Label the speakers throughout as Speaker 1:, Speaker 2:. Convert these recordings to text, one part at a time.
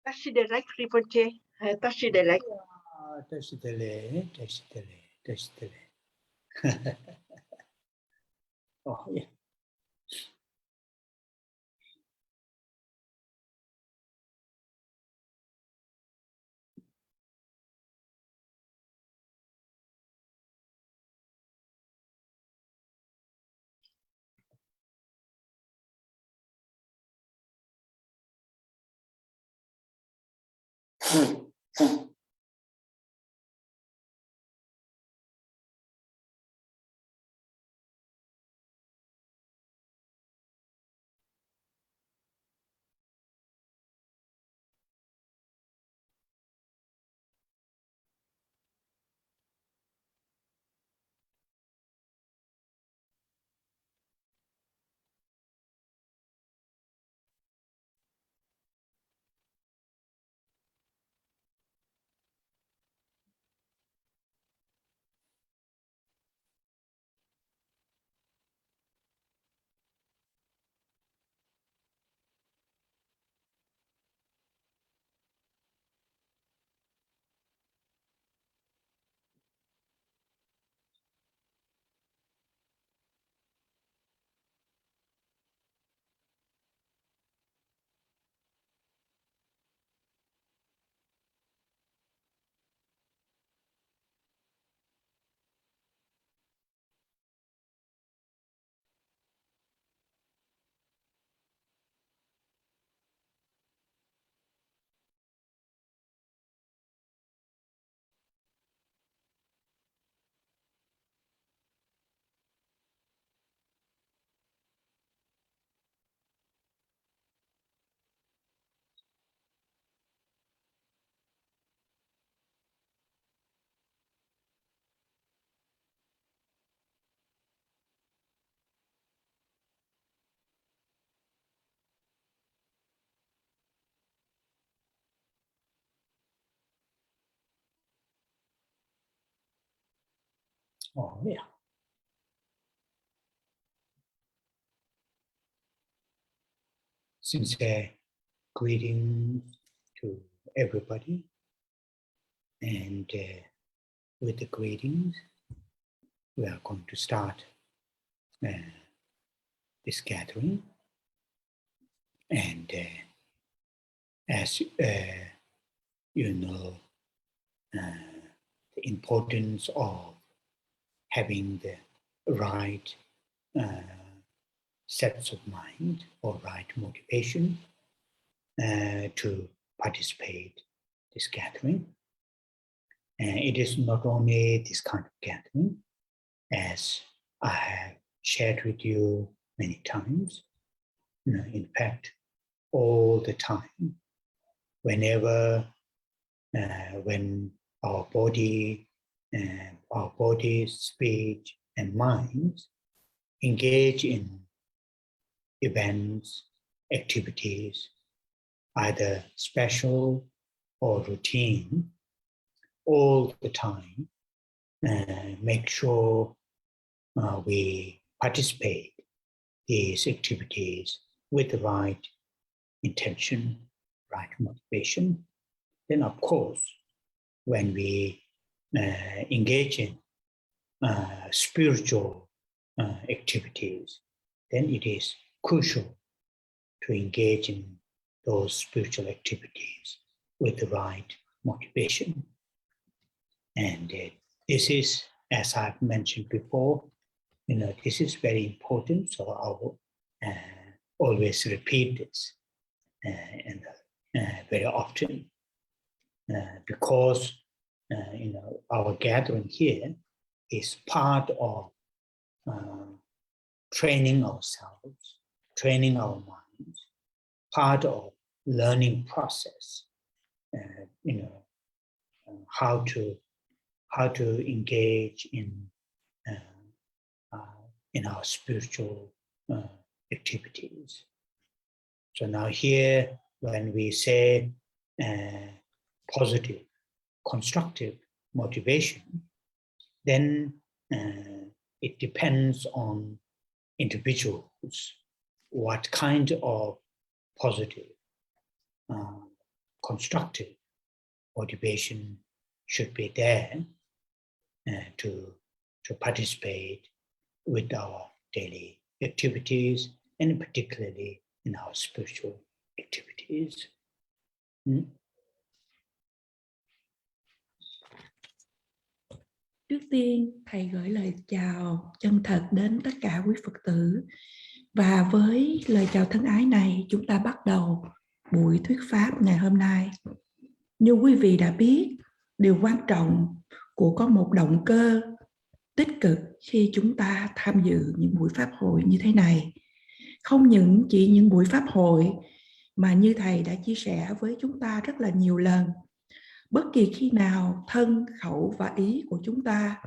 Speaker 1: Tashi direct Rinpoche. Tashi direct.
Speaker 2: Tashi dele, tashi dele, tashi dele. Oh, yeah. Oh, yeah. Sincere greetings to everybody. And with the greetings, we are going to start this gathering. And as you know, the importance of having the right sets of mind or right motivation to participate in this gathering. It is not only this kind of gathering, as I have shared with you many times, in fact, all the time, whenever, when our body, speech, and minds engage in events, activities, either special or routine, all the time, make sure we participate these activities with the right intention, right motivation. Then, of course, when we engage in spiritual activities, then it is crucial to engage in those spiritual activities with the right motivation. And this is, as I've mentioned before, this is very important, so I will always repeat this very often, because our gathering here is part of training ourselves, training our minds, part of learning process, how to engage in our spiritual activities. So now here, when we say positive, constructive motivation, then it depends on individuals what kind of positive, constructive motivation should be there to participate with our daily activities, and particularly in our spiritual activities.
Speaker 3: Trước tiên, Thầy gửi lời chào chân thật đến tất cả quý Phật tử. Và với lời chào thân ái này, chúng ta bắt đầu buổi thuyết pháp ngày hôm nay. Như quý vị đã biết, điều quan trọng của có một động cơ tích cực khi chúng ta tham dự những buổi pháp hội như thế này. Không những chỉ những buổi pháp hội, mà như Thầy đã chia sẻ với chúng ta rất là nhiều lần, bất kỳ khi nào thân, khẩu và ý của chúng ta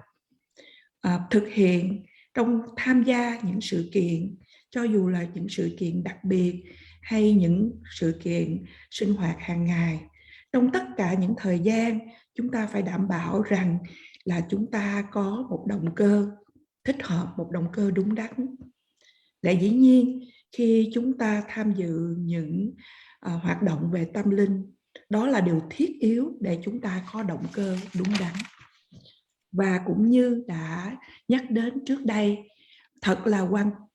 Speaker 3: thực hiện trong tham gia những sự kiện, cho dù là những sự kiện đặc biệt hay những sự kiện sinh hoạt hàng ngày, trong tất cả những thời gian, chúng ta phải đảm bảo rằng là chúng ta có một động cơ thích hợp, một động cơ đúng đắn. Lẽ dĩ nhiên, khi chúng ta tham dự những hoạt động về tâm linh, đó là điều thiết yếu để chúng ta có động cơ đúng đắn. Và cũng như đã nhắc đến trước đây,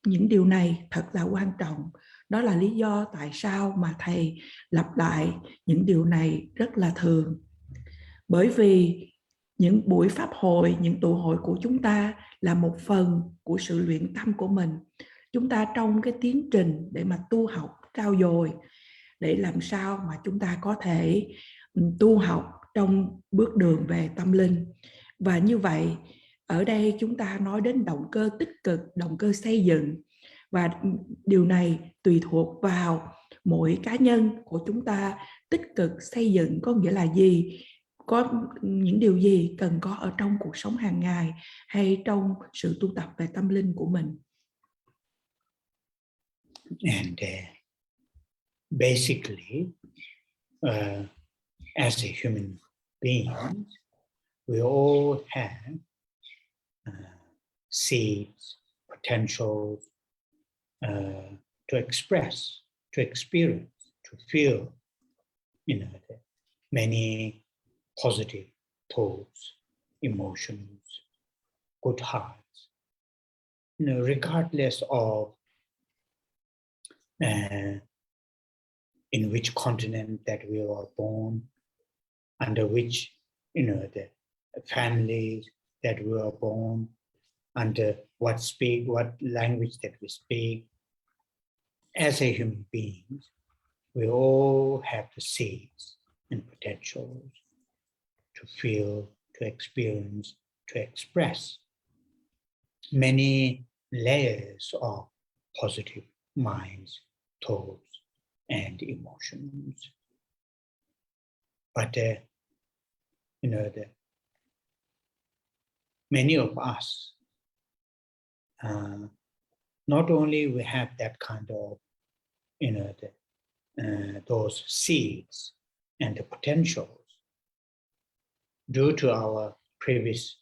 Speaker 3: những điều này thật là quan trọng. Đó là lý do tại sao mà Thầy lặp lại những điều này rất là thường. Bởi vì những buổi pháp hội, những tụ hội của chúng ta là một phần của sự luyện tâm của mình. Chúng ta trong cái tiến trình để mà tu học, trau dồi, để làm sao mà chúng ta có thể tu học trong bước đường về tâm linh. Và như vậy, ở đây chúng ta nói đến động cơ tích cực, động cơ xây dựng. Và điều này tùy thuộc vào mỗi cá nhân của chúng ta tích cực xây dựng có nghĩa là gì? Có những điều gì cần có ở trong cuộc sống hàng ngày hay trong sự tu tập về tâm linh của mình?
Speaker 2: And basically, as a human being, we all have seeds, potentials to express, to experience, to feel, many positive thoughts, emotions, good hearts, regardless of in which continent that we were born, under which, the families that we were born, under what language that we speak. As a human beings, we all have the seeds and potentials to feel, to experience, to express many layers of positive minds, thoughts, and emotions. But many of us, not only we have that kind of, those seeds and the potentials due to our previous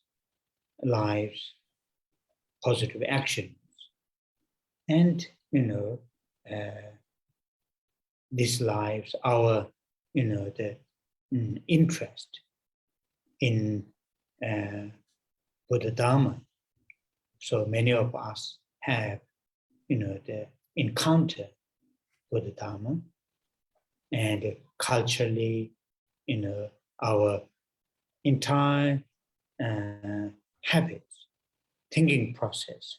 Speaker 2: lives, positive actions, and these lives, our interest in Buddha Dharma. So many of us have the encounter Buddha Dharma, and culturally, our entire habits, thinking process,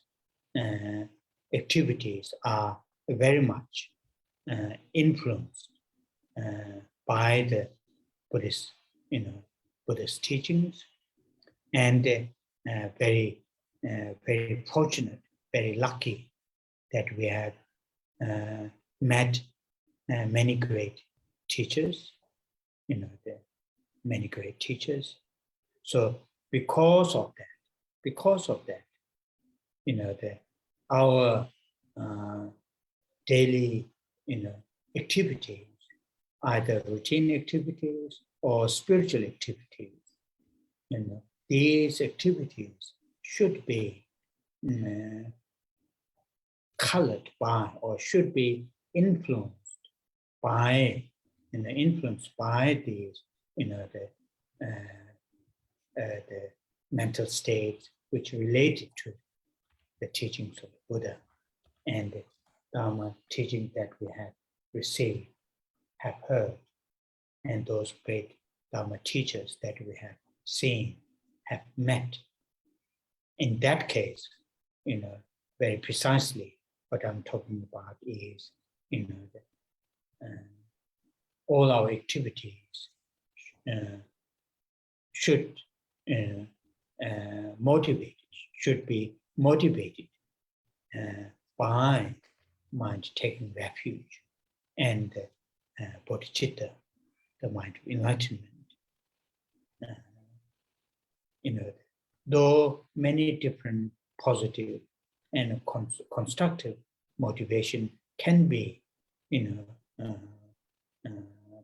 Speaker 2: activities are very much influenced by the Buddhist, Buddhist teachings, and very fortunate, very lucky that we have met many great teachers, many great teachers. So because of that, our daily, activities, either routine activities or spiritual activities, these activities should be colored by or should be influenced by influenced by these, the mental states which related to the teachings of the Buddha and the Dharma teaching that we have received, have heard, and those great Dharma teachers that we have seen, have met. In that case, very precisely what I'm talking about is, all our activities should be motivated by mind taking refuge and bodhicitta, the mind of enlightenment. Though many different positive and constructive motivation can be,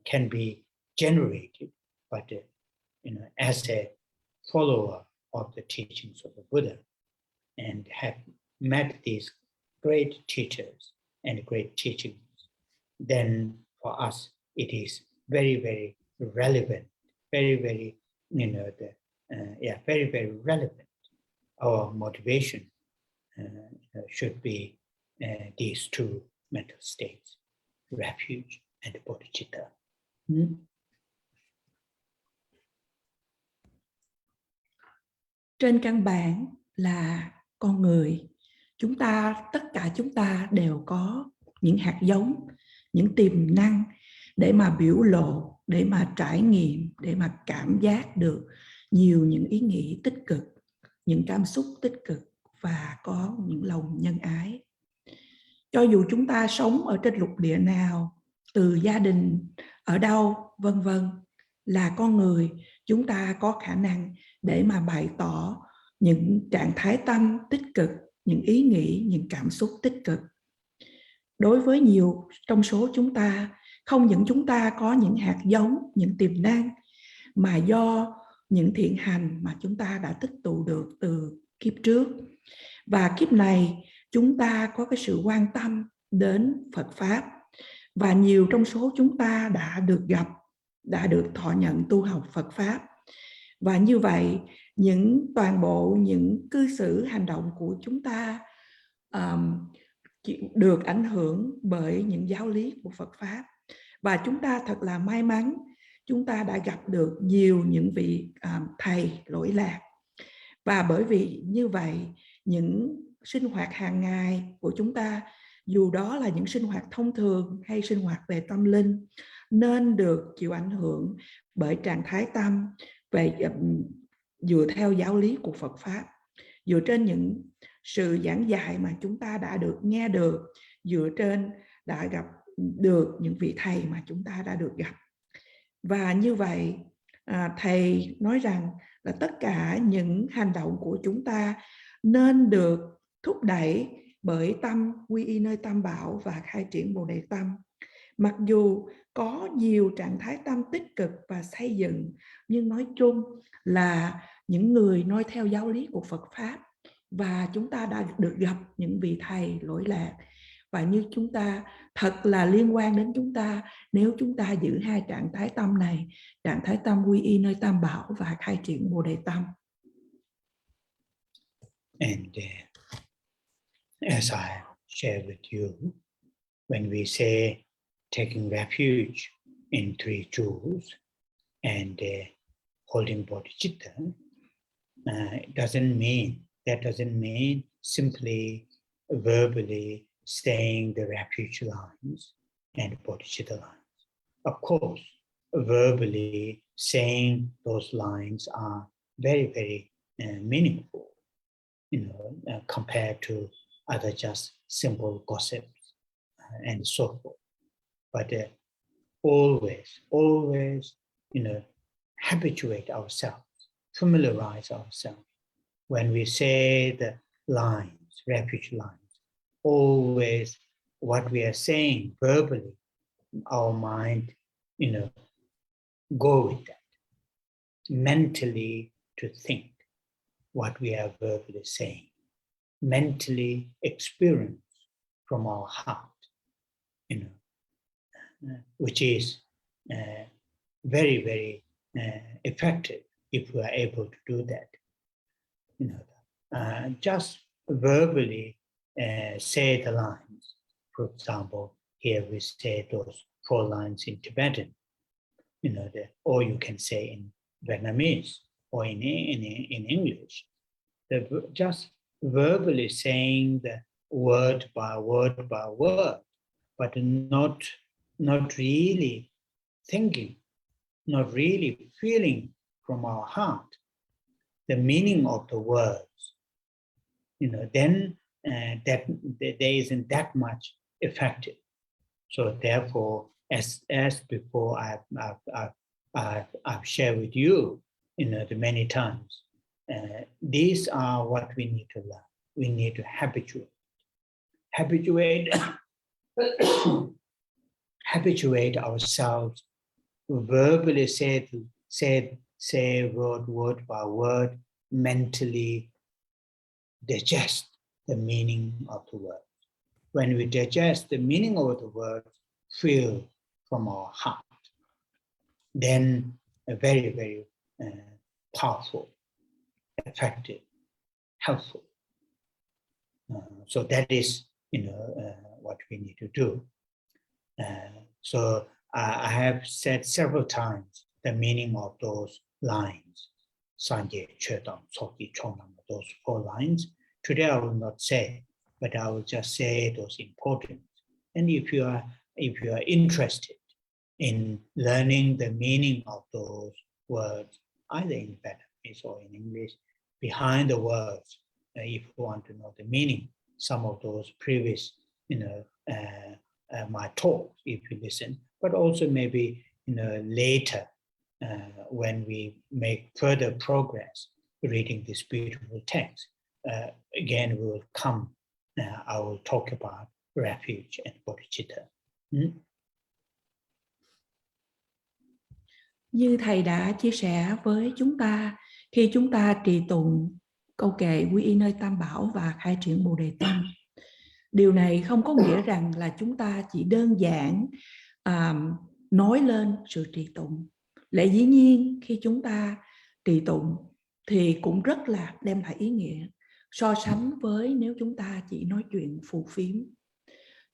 Speaker 2: can be generated, but as a follower of the teachings of the Buddha and have met these great teachers and great teachings, then for us it is very, very relevant, very, very, very, very relevant. Our motivation should be these two mental states, refuge and bodhicitta.
Speaker 3: Trên căn bản là con người, tất cả chúng ta đều có những hạt giống, những tiềm năng để mà biểu lộ, để mà trải nghiệm, để mà cảm giác được nhiều những ý nghĩ tích cực, những cảm xúc tích cực và có những lòng nhân ái. Cho dù chúng ta sống ở trên lục địa nào, từ gia đình ở đâu, vân vân, là con người, chúng ta có khả năng để mà bày tỏ những trạng thái tâm tích cực, những ý nghĩ, những cảm xúc tích cực. Đối với nhiều trong số chúng ta, không những chúng ta có những hạt giống, những tiềm năng, mà do những thiện hành mà chúng ta đã tích tụ được từ kiếp trước. Và kiếp này chúng ta có cái sự quan tâm đến Phật Pháp. Và nhiều trong số chúng ta đã được gặp, đã được thọ nhận tu học Phật Pháp. Và như vậy, toàn bộ những cư xử hành động của chúng ta được ảnh hưởng bởi những giáo lý của Phật Pháp. Và chúng ta thật là may mắn, chúng ta đã gặp được nhiều những vị thầy lỗi lạc. Và bởi vì như vậy, những sinh hoạt hàng ngày của chúng ta, dù đó là những sinh hoạt thông thường hay sinh hoạt về tâm linh, nên được chịu ảnh hưởng bởi trạng thái tâm dựa theo giáo lý của Phật Pháp, dựa trên những sự giảng dạy mà chúng ta đã được nghe được, dựa trên đã gặp được những vị thầy mà chúng ta đã được gặp. Và như vậy, thầy nói rằng là tất cả những hành động của chúng ta nên được thúc đẩy bởi tâm quy y nơi Tam Bảo và khai triển Bồ Đề Tâm. Mặc dù có nhiều trạng thái tâm tích cực và xây dựng, nhưng nói chung là những người noi theo giáo lý của Phật Pháp, và chúng ta đã được gặp những vị thầy lỗi lạc. Và như chúng ta thật là liên quan đến chúng ta nếu chúng ta giữ hai trạng thái tâm này, trạng thái tâm quy y nơi Tam Bảo và khai triển Bồ Đề Tâm.
Speaker 2: And as I share with you, when we say taking refuge in three jewels and holding bodhicitta, that doesn't mean simply verbally saying the refuge lines and bodhicitta lines. Of course, verbally saying those lines are very, very meaningful, compared to other just simple gossips and so forth. But always, habituate ourselves, familiarize ourselves. When we say the lines, refuge lines, always what we are saying verbally, our mind, go with that. Mentally to think what we are verbally saying. Mentally experience from our heart, which is very, very effective if we are able to do that. Just verbally say the lines. For example, here we say those 4 lines in Tibetan, or you can say in Vietnamese or in English. Just verbally saying the word by word by word, but not really thinking, not really feeling from our heart the meaning of the words, then that there isn't that much effective. So therefore, as before, I've shared with you, the many times. These are what we need to learn. We need to habituate ourselves, verbally say word by word, mentally digest the meaning of the word. When we digest the meaning of the word, feel from our heart, then a very, very powerful, effective, helpful. So that is, what we need to do. So I have said several times the meaning of those lines, Sanje, Chödam, Soki, Chonam, those 4 lines. Today I will not say, but I will just say those important. And if you are interested in learning the meaning of those words, either in Vietnamese or in English, behind the words, if you want to know the meaning, some of those previous, my talks, if you listen, but also maybe, later, when we make further progress reading this beautiful text, again, we will come, I will talk about refuge and bodhicitta.
Speaker 3: Như Thầy đã chia sẻ với chúng ta, khi chúng ta trì tụng câu kệ quy y nơi Tam Bảo và khai triển Bồ Đề Tâm, điều này không có nghĩa rằng là chúng ta chỉ đơn giản nói lên sự trì tụng. Lẽ dĩ nhiên khi chúng ta trì tụng thì cũng rất là đem lại ý nghĩa so sánh với nếu chúng ta chỉ nói chuyện phù phiếm.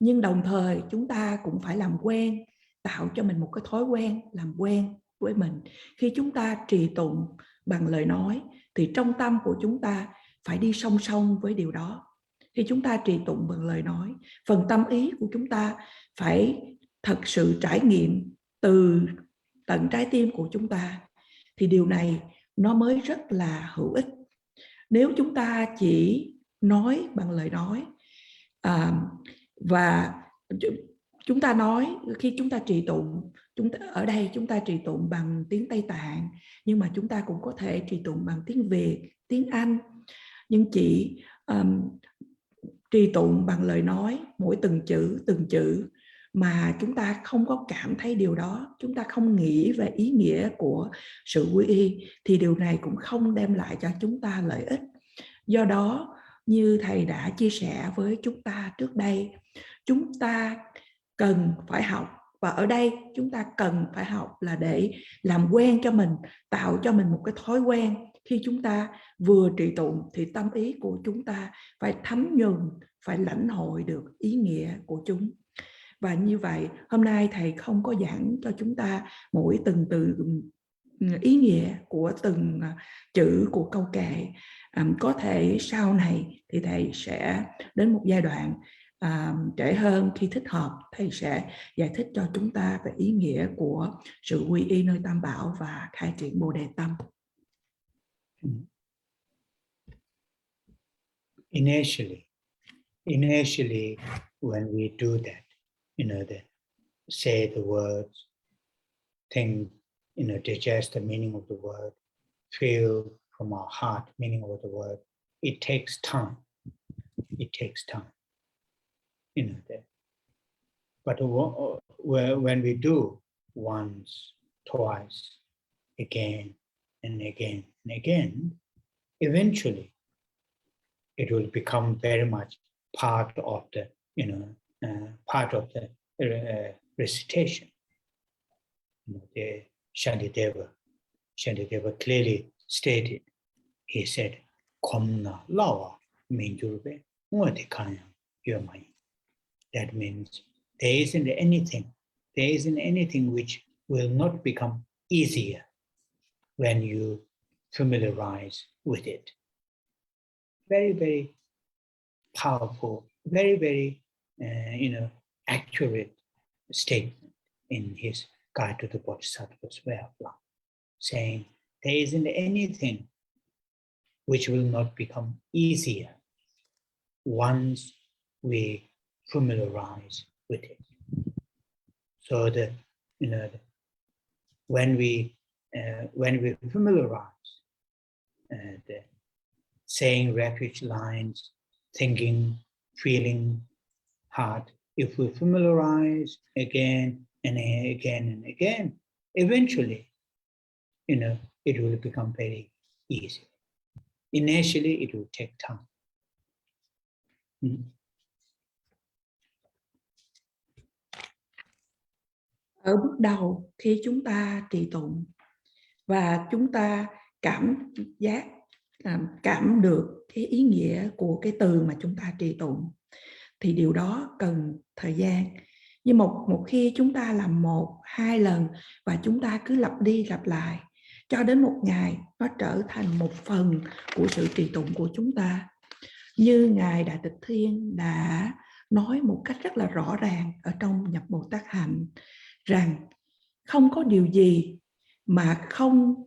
Speaker 3: Nhưng đồng thời chúng ta cũng phải làm quen, tạo cho mình một cái thói quen, làm quen với mình. Khi chúng ta trì tụng bằng lời nói thì trong tâm của chúng ta phải đi song song với điều đó. Khi chúng ta trì tụng bằng lời nói, phần tâm ý của chúng ta phải thật sự trải nghiệm từ tận trái tim của chúng ta, thì điều này nó mới rất là hữu ích. Nếu chúng ta chỉ nói bằng lời nói, và chúng ta nói khi chúng ta trì tụng, ở đây chúng ta trì tụng bằng tiếng Tây Tạng, nhưng mà chúng ta cũng có thể trì tụng bằng tiếng Việt, tiếng Anh, nhưng chỉ trì tụng bằng lời nói, mỗi từng chữ mà chúng ta không có cảm thấy điều đó, chúng ta không nghĩ về ý nghĩa của sự quy y, thì điều này cũng không đem lại cho chúng ta lợi ích. Do đó, như Thầy đã chia sẻ với chúng ta trước đây, chúng ta cần phải học, và ở đây chúng ta cần phải học là để làm quen cho mình, tạo cho mình một cái thói quen. Khi chúng ta vừa trì tụng thì tâm ý của chúng ta phải thấm nhuần, phải lãnh hội được ý nghĩa của chúng. Và như vậy, hôm nay Thầy không có giảng cho chúng ta mỗi từng từ ý nghĩa của từng chữ của câu kệ. Có thể sau này thì Thầy sẽ đến một giai đoạn trễ hơn, khi thích hợp Thầy sẽ giải thích cho chúng ta về ý nghĩa của sự quy y nơi Tam Bảo và khai triển Bồ Đề Tâm.
Speaker 2: Initially, when we do that, say the words, think, digest the meaning of the word, feel from our heart meaning of the word, it takes time. But when we do once, twice, again and again and again, eventually it will become very much part of the recitation. the Shantideva clearly stated, he said, Komna lawa minjurbe ngoti kanya yomai. That means there isn't anything which will not become easier when you familiarize with it. Very, very powerful, very, very, accurate statement in his Guide to the Bodhisattva's Way of Life, saying there isn't anything which will not become easier once we familiarize with it. So when we familiarize the saying refuge lines, thinking, feeling hard, if we familiarize again and again and again, eventually, it will become very easy. Initially, it will take time.
Speaker 3: Ở bước đầu khi chúng ta trì tụng và chúng ta cảm được cái ý nghĩa của cái từ mà chúng ta trì tụng thì điều đó cần thời gian. Nhưng một khi chúng ta làm 1-2 lần và chúng ta cứ lặp đi lặp lại cho đến một ngày nó trở thành một phần của sự trì tụng của chúng ta. Như Ngài Đại Tịch Thiên đã nói một cách rất là rõ ràng ở trong Nhập Bồ Tát Hạnh rằng không có điều gì mà không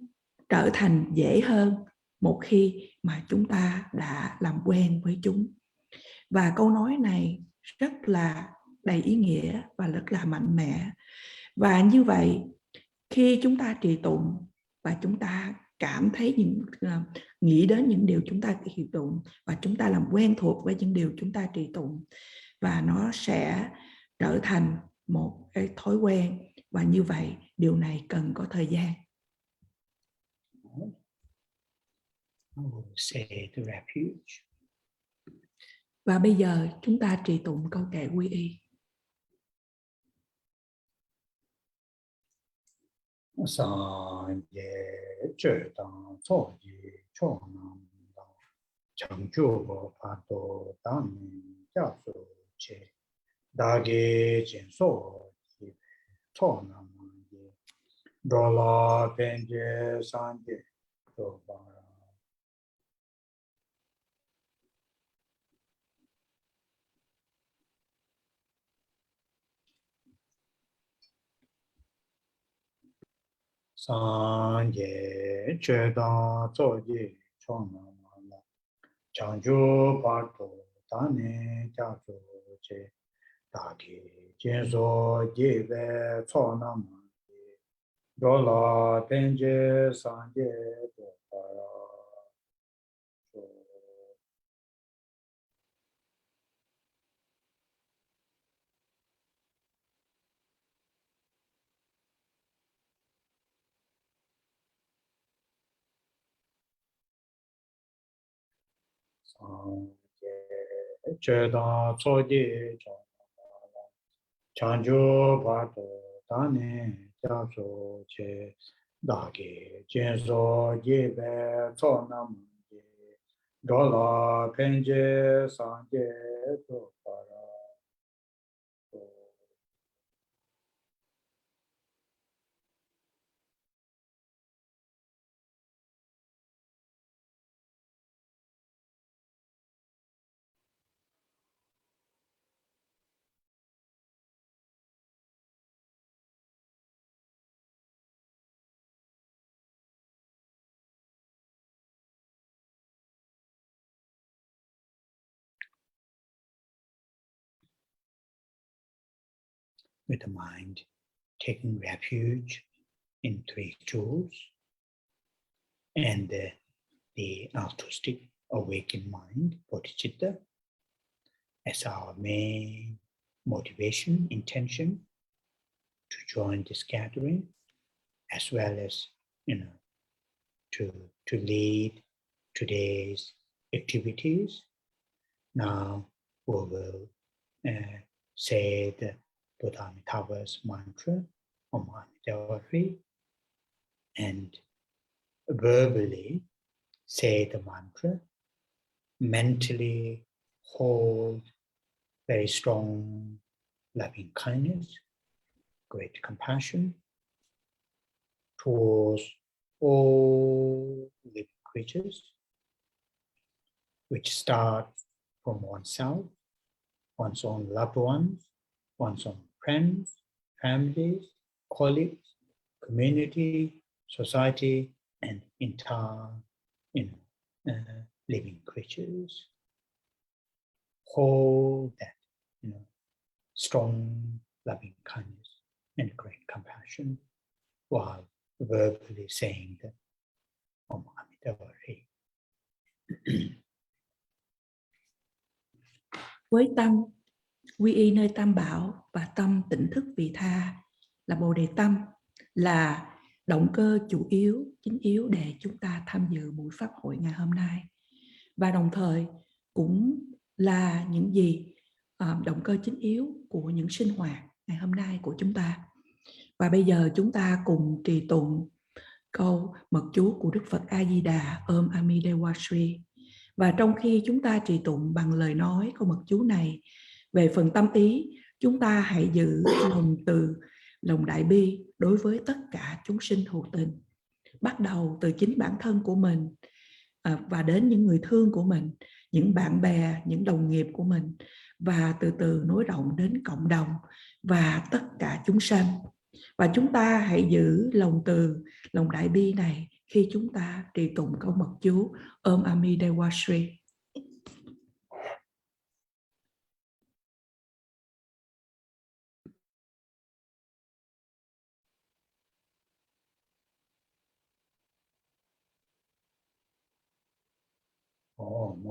Speaker 3: trở thành dễ hơn một khi mà chúng ta đã làm quen với chúng. Và câu nói này rất là đầy ý nghĩa và rất là mạnh mẽ. Và như vậy, khi chúng ta trì tụng và chúng ta cảm thấy nghĩ đến những điều chúng ta trì tụng và chúng ta làm quen thuộc với những điều chúng ta trì tụng, và nó sẽ trở thành một cái thói quen, và như vậy điều này cần có thời gian.
Speaker 2: I will say the refuge.
Speaker 3: Và bây giờ chúng ta trì tụng câu kệ quy y.
Speaker 2: Sanje chö tang so ji cho nam da chang chu bo pa to dan ni ja so che da ge chen so ji cho nam ji do la pen je san je to ba Sanje chö tang so ji cho nam da chang chu pa to dan ni ja so che da ge chen so ji ve cho nam do la pen je san je to pa ra chö tang so ji cho chang chu pa to dan ni ja so che da ge chen so ji ve cho nam do la pen je san je to pa ra with the mind taking refuge in 3 tools and the altruistic awakened mind, bodhicitta, as our main motivation, intention to join this gathering, as well as to lead today's activities. Now we will say the Buddha Amitabha's mantra homage and verbally say the mantra, mentally hold very strong loving kindness, great compassion towards all living creatures, which start from oneself, one's own loved ones, one's own friends, families, colleagues, community, society, and entire living creatures. Hold that strong loving kindness and great compassion while verbally saying the Om Amitabha.
Speaker 3: Với tâm quy y nơi Tam Bảo và tâm tỉnh thức vị tha là Bồ Đề tâm, là động cơ chủ yếu, chính yếu để chúng ta tham dự buổi pháp hội ngày hôm nay. Và đồng thời cũng là những gì động cơ chính yếu của những sinh hoạt ngày hôm nay của chúng ta. Và bây giờ chúng ta cùng trì tụng câu mật chú của Đức Phật A Di Đà Om Amidewa Shri. Và trong khi chúng ta trì tụng bằng lời nói câu mật chú này, về phần tâm ý, chúng ta hãy giữ lòng từ, lòng đại bi đối với tất cả chúng sinh hữu tình, bắt đầu từ chính bản thân của mình và đến những người thương của mình, những bạn bè, những đồng nghiệp của mình, và từ từ nối rộng đến cộng đồng và tất cả chúng sanh. Và chúng ta hãy giữ lòng từ, lòng đại bi này khi chúng ta trì tụng câu mật chú Om Amidewa Shri.
Speaker 2: Om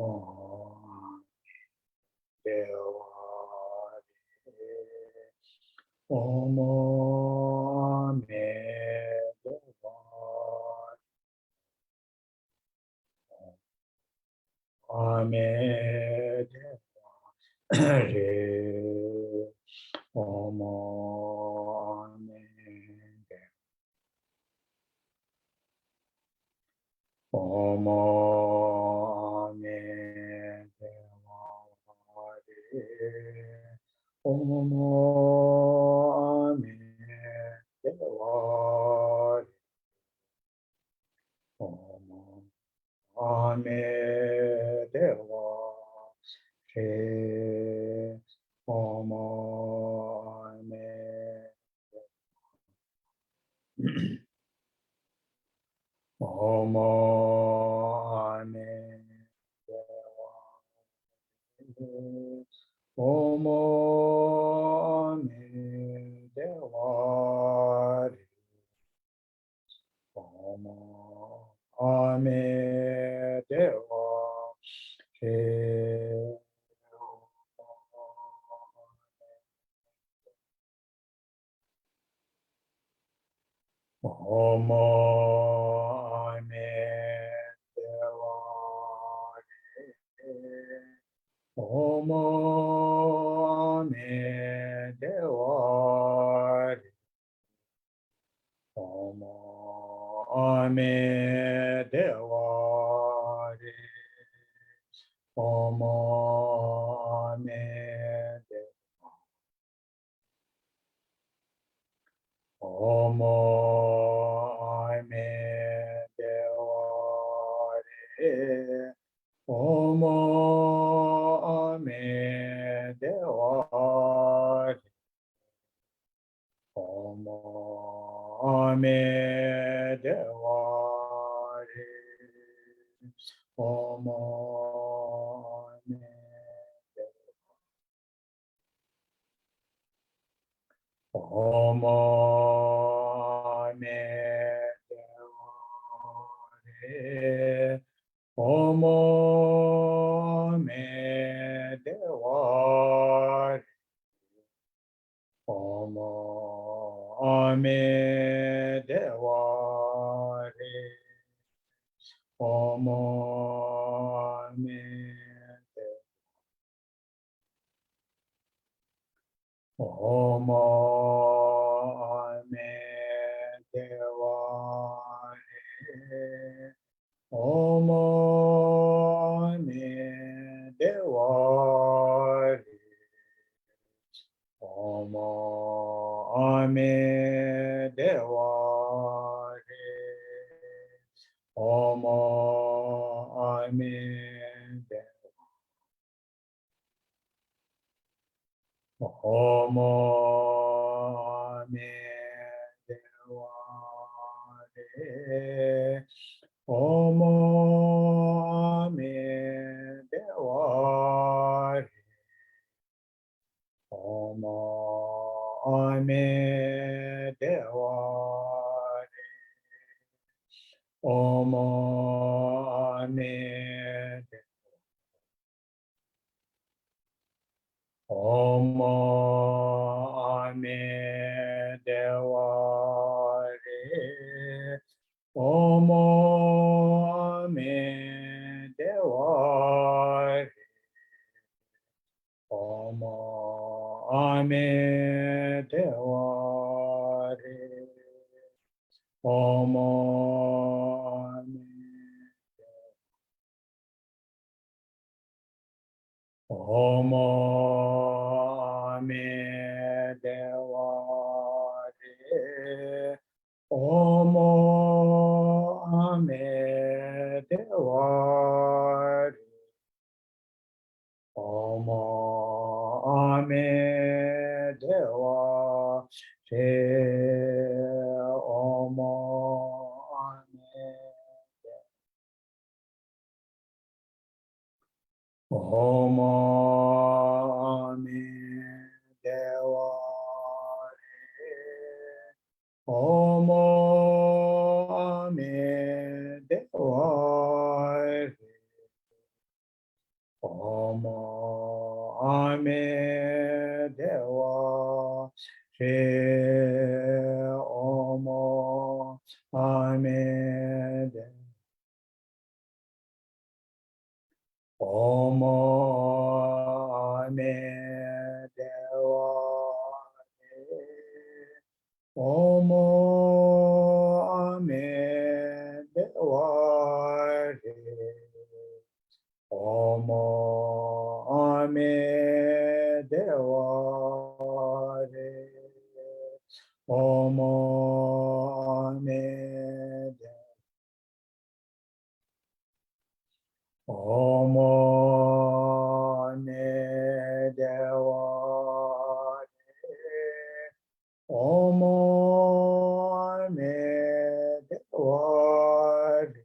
Speaker 2: ame dewa re. Omo ame dewa. Omo ame dewa re. Omo ame dewa re. Omo ame dewa re. Omo ame dewa. Omo ame dewa re. Omo ame dewa re. Omo ame dewa re. Omo ame dewa. Omo ame dewa re. Omo ame dewa re. Omo ame dewa re. Omo ame dewa. Omo ame dewa re. Omo ame dewa re. Omo ame dewa re. Omo ame dewa. Omo ame dewa re. Omo ame dewa re. Omo ame dewa re. Omo ame dewa. Omo ame dewa re. Omo ame dewa re.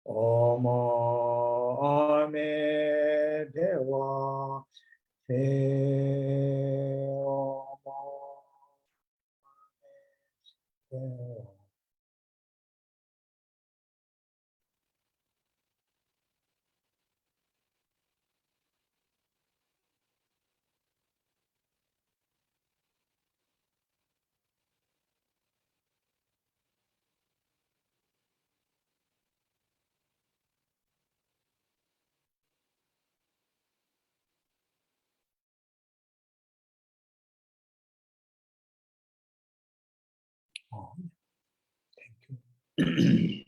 Speaker 2: Omo ame dewa re. Omo ame dewa. Oh, thank you.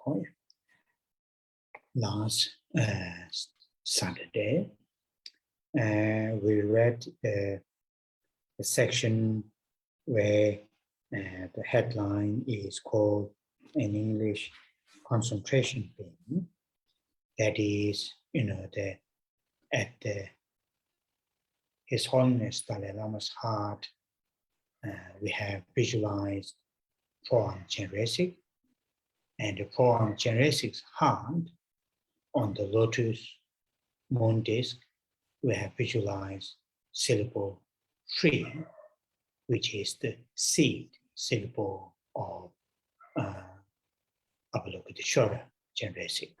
Speaker 2: Oh, last Saturday, we read the section where the headline is called in English concentration being. That is, at His Holiness Dalai Lama's heart, we have visualized forearm generic, and the forearm generic's heart on the lotus moon disk, we have visualized syllable 3, which is the seed syllable of Avalokiteshvara generic.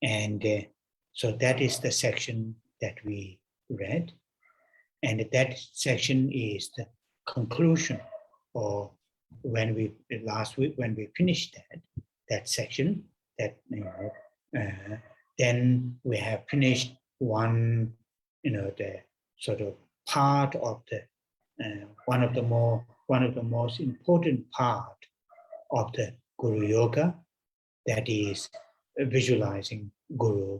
Speaker 2: And so that is the section that we read. And that section is the conclusion, or when we last week, when we finished that section, that then we have finished one, the sort of part of the one of the most important part of the Guru Yoga, that is visualizing Guru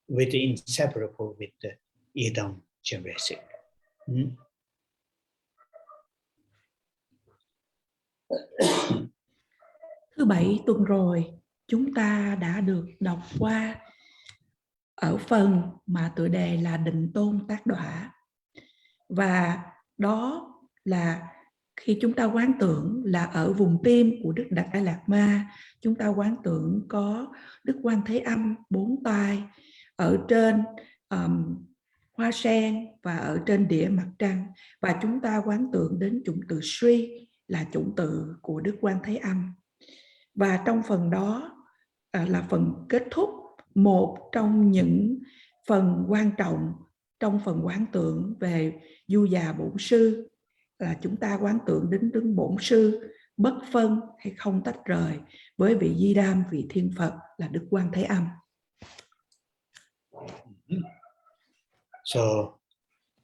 Speaker 2: with the inseparable with the idam Chandrakirti.
Speaker 3: Thứ Bảy tuần rồi, chúng ta đã được đọc qua ở phần mà tựa đề là Định Tôn Tác Đọa. Và đó là khi chúng ta quán tưởng là ở vùng tim của Đức Đạt Đa Lạt Ma, chúng ta quán tưởng có Đức Quan Thế Âm 4 tai ở trên hoa sen và ở trên đĩa mặt trăng. Và chúng ta quán tưởng đến chủng từ Sri là chủng từ của Đức Quan Thế Âm. Và trong phần đó là phần kết thúc, một trong những phần quan trọng trong phần quán tưởng về Du Già Bổn Sư, là chúng ta quán tưởng đến Đức Bổn Sư bất phân hay không tách rời với vị Di Đàm, vị Thiên Phật là Đức Quan Thế Âm.
Speaker 2: So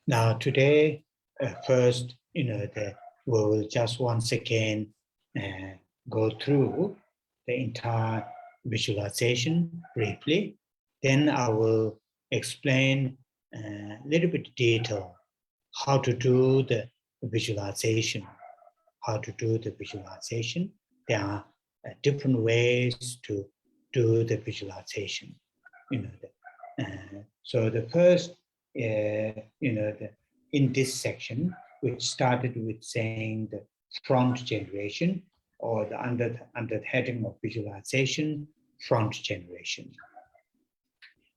Speaker 2: now today, first, we will just once again go through the entire visualization briefly. Then I will explain a little bit detail how to do the visualization. There are different ways to do the visualization. So the first, in this section, which started with saying the front generation, or the under the heading of visualization, front generation.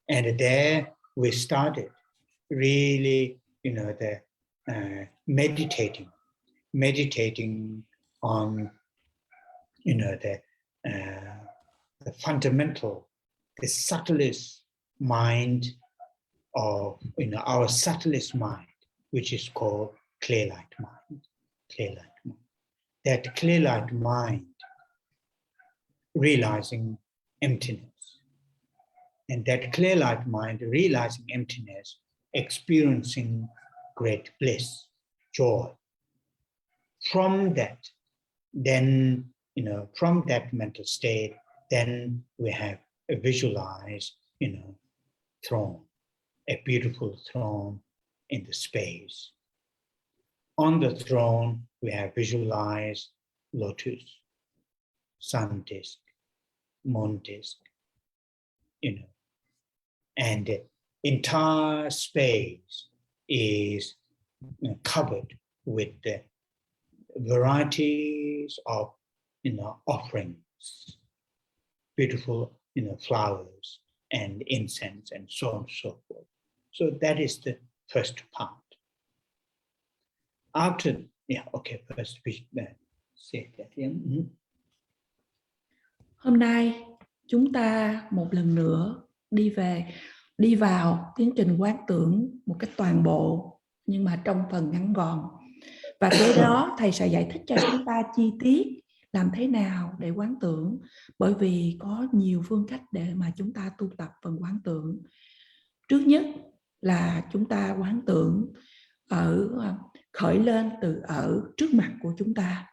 Speaker 2: And there we started really, meditating on, the fundamental, the subtlest mind of, our subtlest mind, which is called clear light mind. That clear light mind realizing emptiness. And that clear light mind realizing emptiness, experiencing great bliss, joy. From that, then, from that mental state, then we have a visualized, throne, a beautiful throne in the space. On the throne, we have visualized lotus, sun disk, moon disk, and the entire space is covered with the varieties of, offerings, beautiful, flowers and incense and so on and so forth. So that is the first part. After, first say that.
Speaker 3: Hôm nay chúng ta một lần nữa đi vào tiến trình quán tưởng một cách toàn bộ, nhưng mà trong phần ngắn gọn. Và cái đó thầy sẽ giải thích cho chúng ta chi tiết làm thế nào để quán tưởng, bởi vì có nhiều phương cách để mà chúng ta tu tập phần quán tưởng. Trước nhất là chúng ta quán tưởng khởi lên từ ở trước mặt của chúng ta,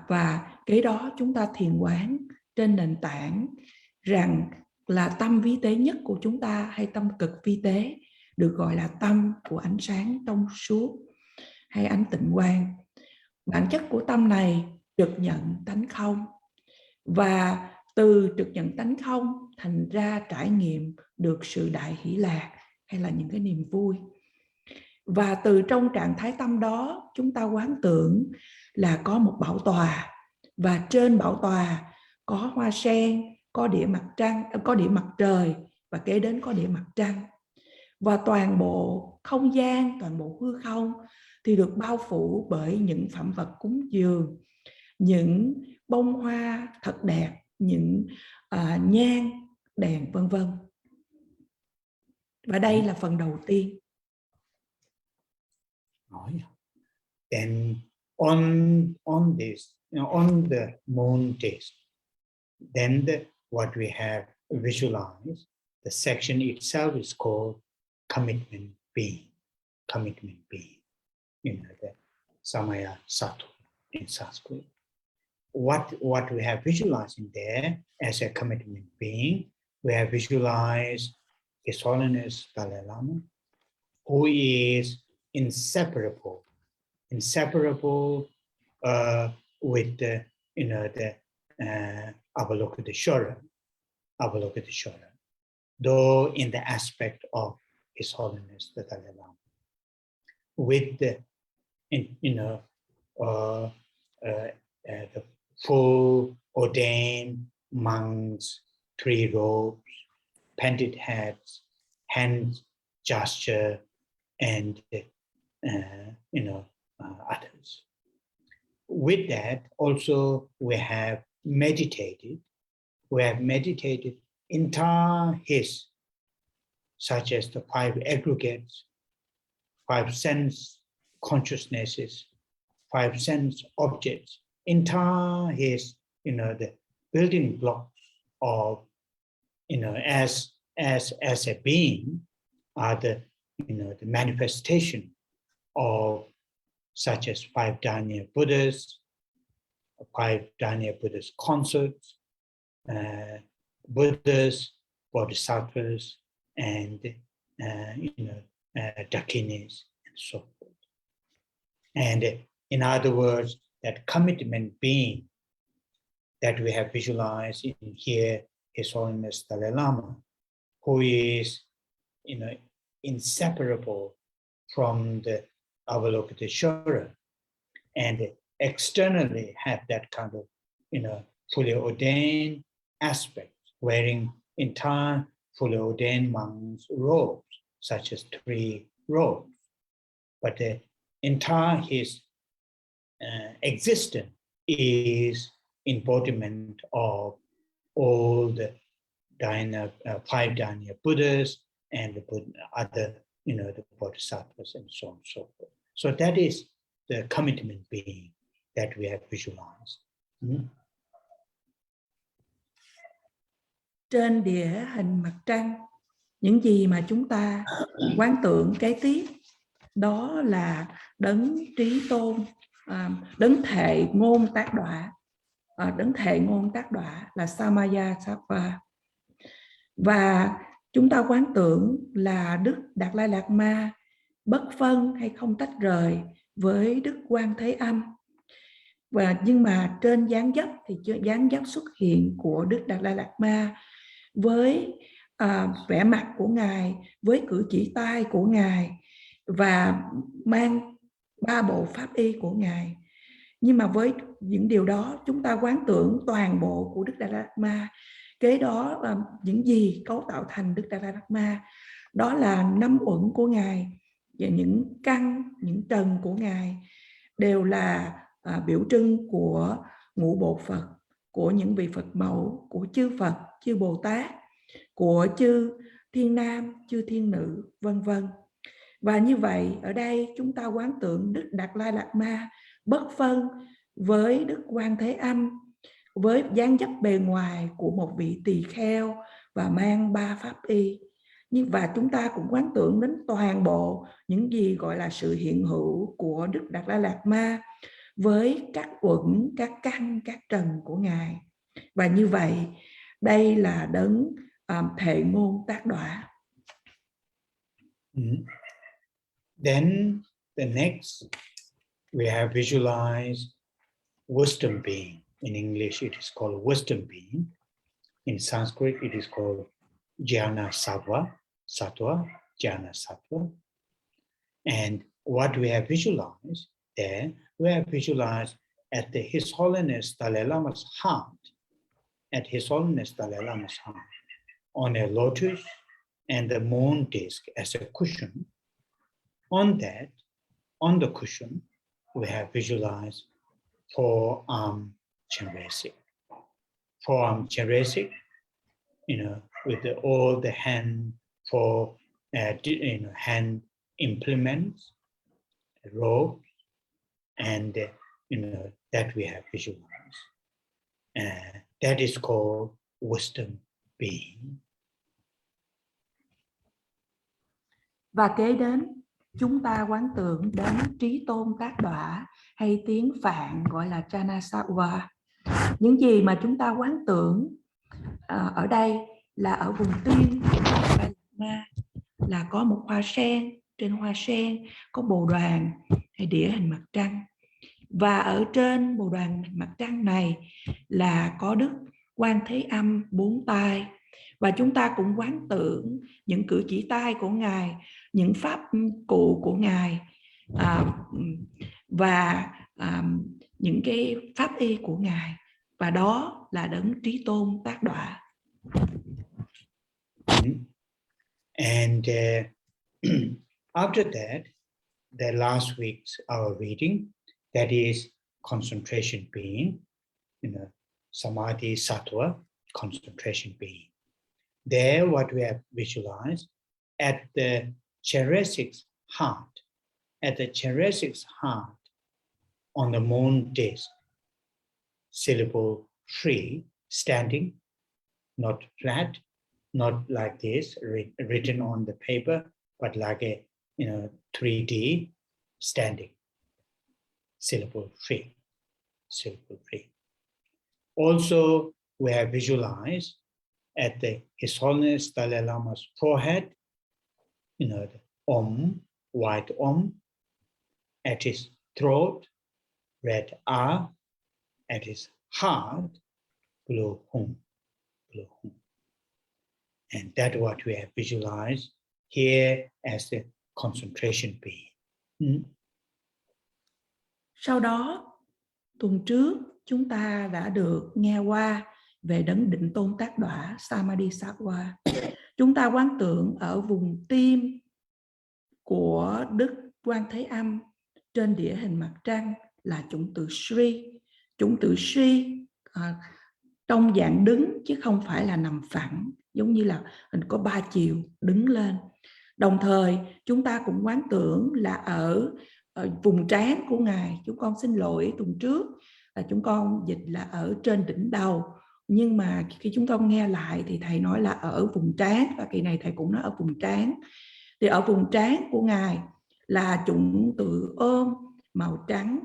Speaker 3: và cái đó chúng ta thiền quán trên nền tảng rằng là tâm vi tế nhất của chúng ta, hay tâm cực vi tế, được gọi là tâm của ánh sáng trong suốt hay ánh tịnh quang. Bản chất của tâm này trực nhận tánh không, và từ trực nhận tánh không thành ra trải nghiệm được sự đại hỷ lạc hay là những cái niềm vui. Và từ trong trạng thái tâm đó, chúng ta quán tưởng là có một bảo tòa, và trên bảo tòa có hoa sen, có đĩa mặt trăng, có đĩa mặt trời, và kế đến có đĩa mặt trăng. Và toàn bộ không gian, toàn bộ hư không thì được bao phủ bởi những phẩm vật cúng dường, những bông hoa thật đẹp, những nhang, đèn, vân vân. Và đây là phần đầu tiên.
Speaker 2: Then on this, on the moon disk, then what we have visualized, the section itself is called commitment being. the Samaya Sattva in Sanskrit. What we have visualized in there as a commitment being, we have visualized His Holiness Dalai Lama, who is inseparable with the Avalokiteshvara, though in the aspect of His Holiness the Dalai Lama, with the the full ordained monks, 3 robes, painted hats, hand gesture, and others. With that, also we have meditated. We have meditated entire his, such as the 5 aggregates, 5 sense consciousnesses, 5 sense objects, entire his, the building blocks of, as a being, are the, the manifestation of such as 5 Dharma Buddhas, 5 Dharma Buddhist consorts, Buddhas, Bodhisattvas, and Dakinis, and so forth. And in other words, that commitment being that we have visualized in here, His Holiness Dalai Lama, who is, inseparable from the Avalokiteshvara, and externally have that kind of, fully ordained aspect, wearing entire fully ordained monks' robes, such as 3 robes. But the entire his existence is embodiment of all the 5 Dharma Buddhas and the other, the Bodhisattvas and so on and so forth. So that is the commitment being that we have visualized.
Speaker 3: Trên địa hình mặt trăng, những gì mà chúng ta quán tưởng kế tiếp đó là đấng trí tôn, đấng thệ ngôn tác đọa, là Samaya Sattva. Và chúng ta quán tưởng là Đức Đạt Lai Lạt Ma bất phân hay không tách rời với Đức Quan Thế Âm. Nhưng mà trên dáng dấp thì dáng dấp xuất hiện của Đức Đạt Lai Lạt Ma với vẻ mặt của Ngài, với cử chỉ tay của Ngài và mang 3 bộ pháp y của Ngài. Nhưng mà với những điều đó chúng ta quán tưởng toàn bộ của Đức Đạt Lai Lạt Ma. Kế đó những gì cấu tạo thành Đức Đạt Lai Lạt Ma, đó là 5 uẩn của Ngài và những căn, những trần của Ngài đều là biểu trưng của ngũ bộ Phật, của những vị Phật mẫu, của chư Phật, chư Bồ Tát, của chư Thiên Nam, chư Thiên Nữ, vân vân. Và như vậy ở đây chúng ta quán tưởng Đức Đạt Lai Lạt Ma bất phân với Đức Quan Thế Âm, với dáng dấp bề ngoài của một vị tỳ kheo và mang 3 pháp y. Và chúng ta cũng quán tưởng đến toàn bộ những gì gọi là sự hiện hữu của Đức Đạt Lai Lạt Ma với các uẩn, các căn, các trần của Ngài. Và như vậy đây là đấng thệ ngôn tác đọa.
Speaker 2: Then the next we have visualized wisdom being. In English it is called wisdom being. In Sanskrit it is called Jnana Sattva. And what we have visualized there, we have visualized at His Holiness Dalai Lama's heart, on a lotus and the moon disk as a cushion. On the cushion, we have visualized 4-arm Chandrakirti. 4-arm Chandrakirti, with all the hand hand implements, robes, and that we have visualized. That is called wisdom being.
Speaker 3: Và kế đến chúng ta quán tưởng đến trí tôn tác đọa, hay tiếng Phạn gọi là Chanasattva. Những gì mà chúng ta quán tưởng ở đây là ở vùng tim là có một hoa sen, trên hoa sen có bồ đoàn hay đĩa hình mặt trăng, và ở trên bồ đoàn mặt trăng này là có Đức Quan Thế Âm 4 tay, và chúng ta cũng quán tưởng những cử chỉ tay của Ngài, những pháp cụ của Ngài và những cái pháp y của Ngài, và đó là đấng trí tôn tác đọa.
Speaker 2: And after that, the last week's our reading, that is concentration being, samadhi sattva, concentration being. There, what we have visualized at the Cheresic's heart, on the moon disk, syllable 3, standing, not flat, not like this, written on the paper, but like a 3D, standing, syllable 3. Also, we have visualized at His Holiness Dalai Lama's forehead, the Om, white Om, at his throat, red A, at his heart, blue Hum. And that's what we have visualized here as the concentration being.
Speaker 3: Sau đó, tuần trước chúng ta đã được nghe qua về đấng định tôn tác đọa Samadhi Sattva. Chúng ta quán tưởng ở vùng tim của Đức Quan Thế Âm trên đĩa hình mặt trăng là chủng tử Sri. Chủng tử Sri trong dạng đứng chứ không phải là nằm phẳng, giống như là hình có 3 chiều đứng lên. Đồng thời chúng ta cũng quán tưởng là ở vùng trán của Ngài. Chúng con xin lỗi tuần trước là chúng con dịch là ở trên đỉnh đầu, nhưng mà khi chúng con nghe lại thì thầy nói là ở vùng trán, và kỳ này thầy cũng nói ở vùng trán. Thì ở vùng trán của Ngài là chủng tử Ôm màu trắng,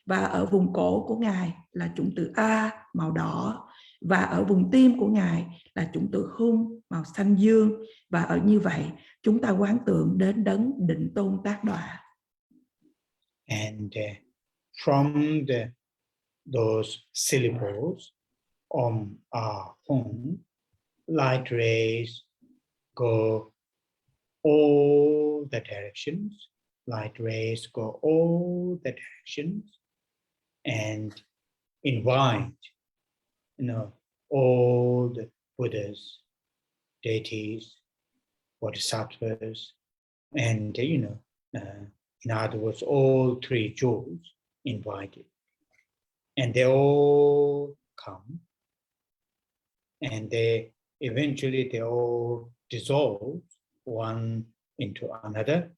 Speaker 3: và ở vùng cổ của Ngài là chủng tử A màu đỏ, và ở vùng tim của Ngài là chủng tử Hung màu xanh dương. Và ở như vậy chúng ta quán tưởng đến đấng định tôn tác đọa.
Speaker 2: And from those syllables, Om, Hum, light rays go all the directions. Light rays go all the directions and invite, all the Buddhas, deities, bodhisattvas, and in other words, all 3 jewels invited, and they all come, and they all dissolve one into another.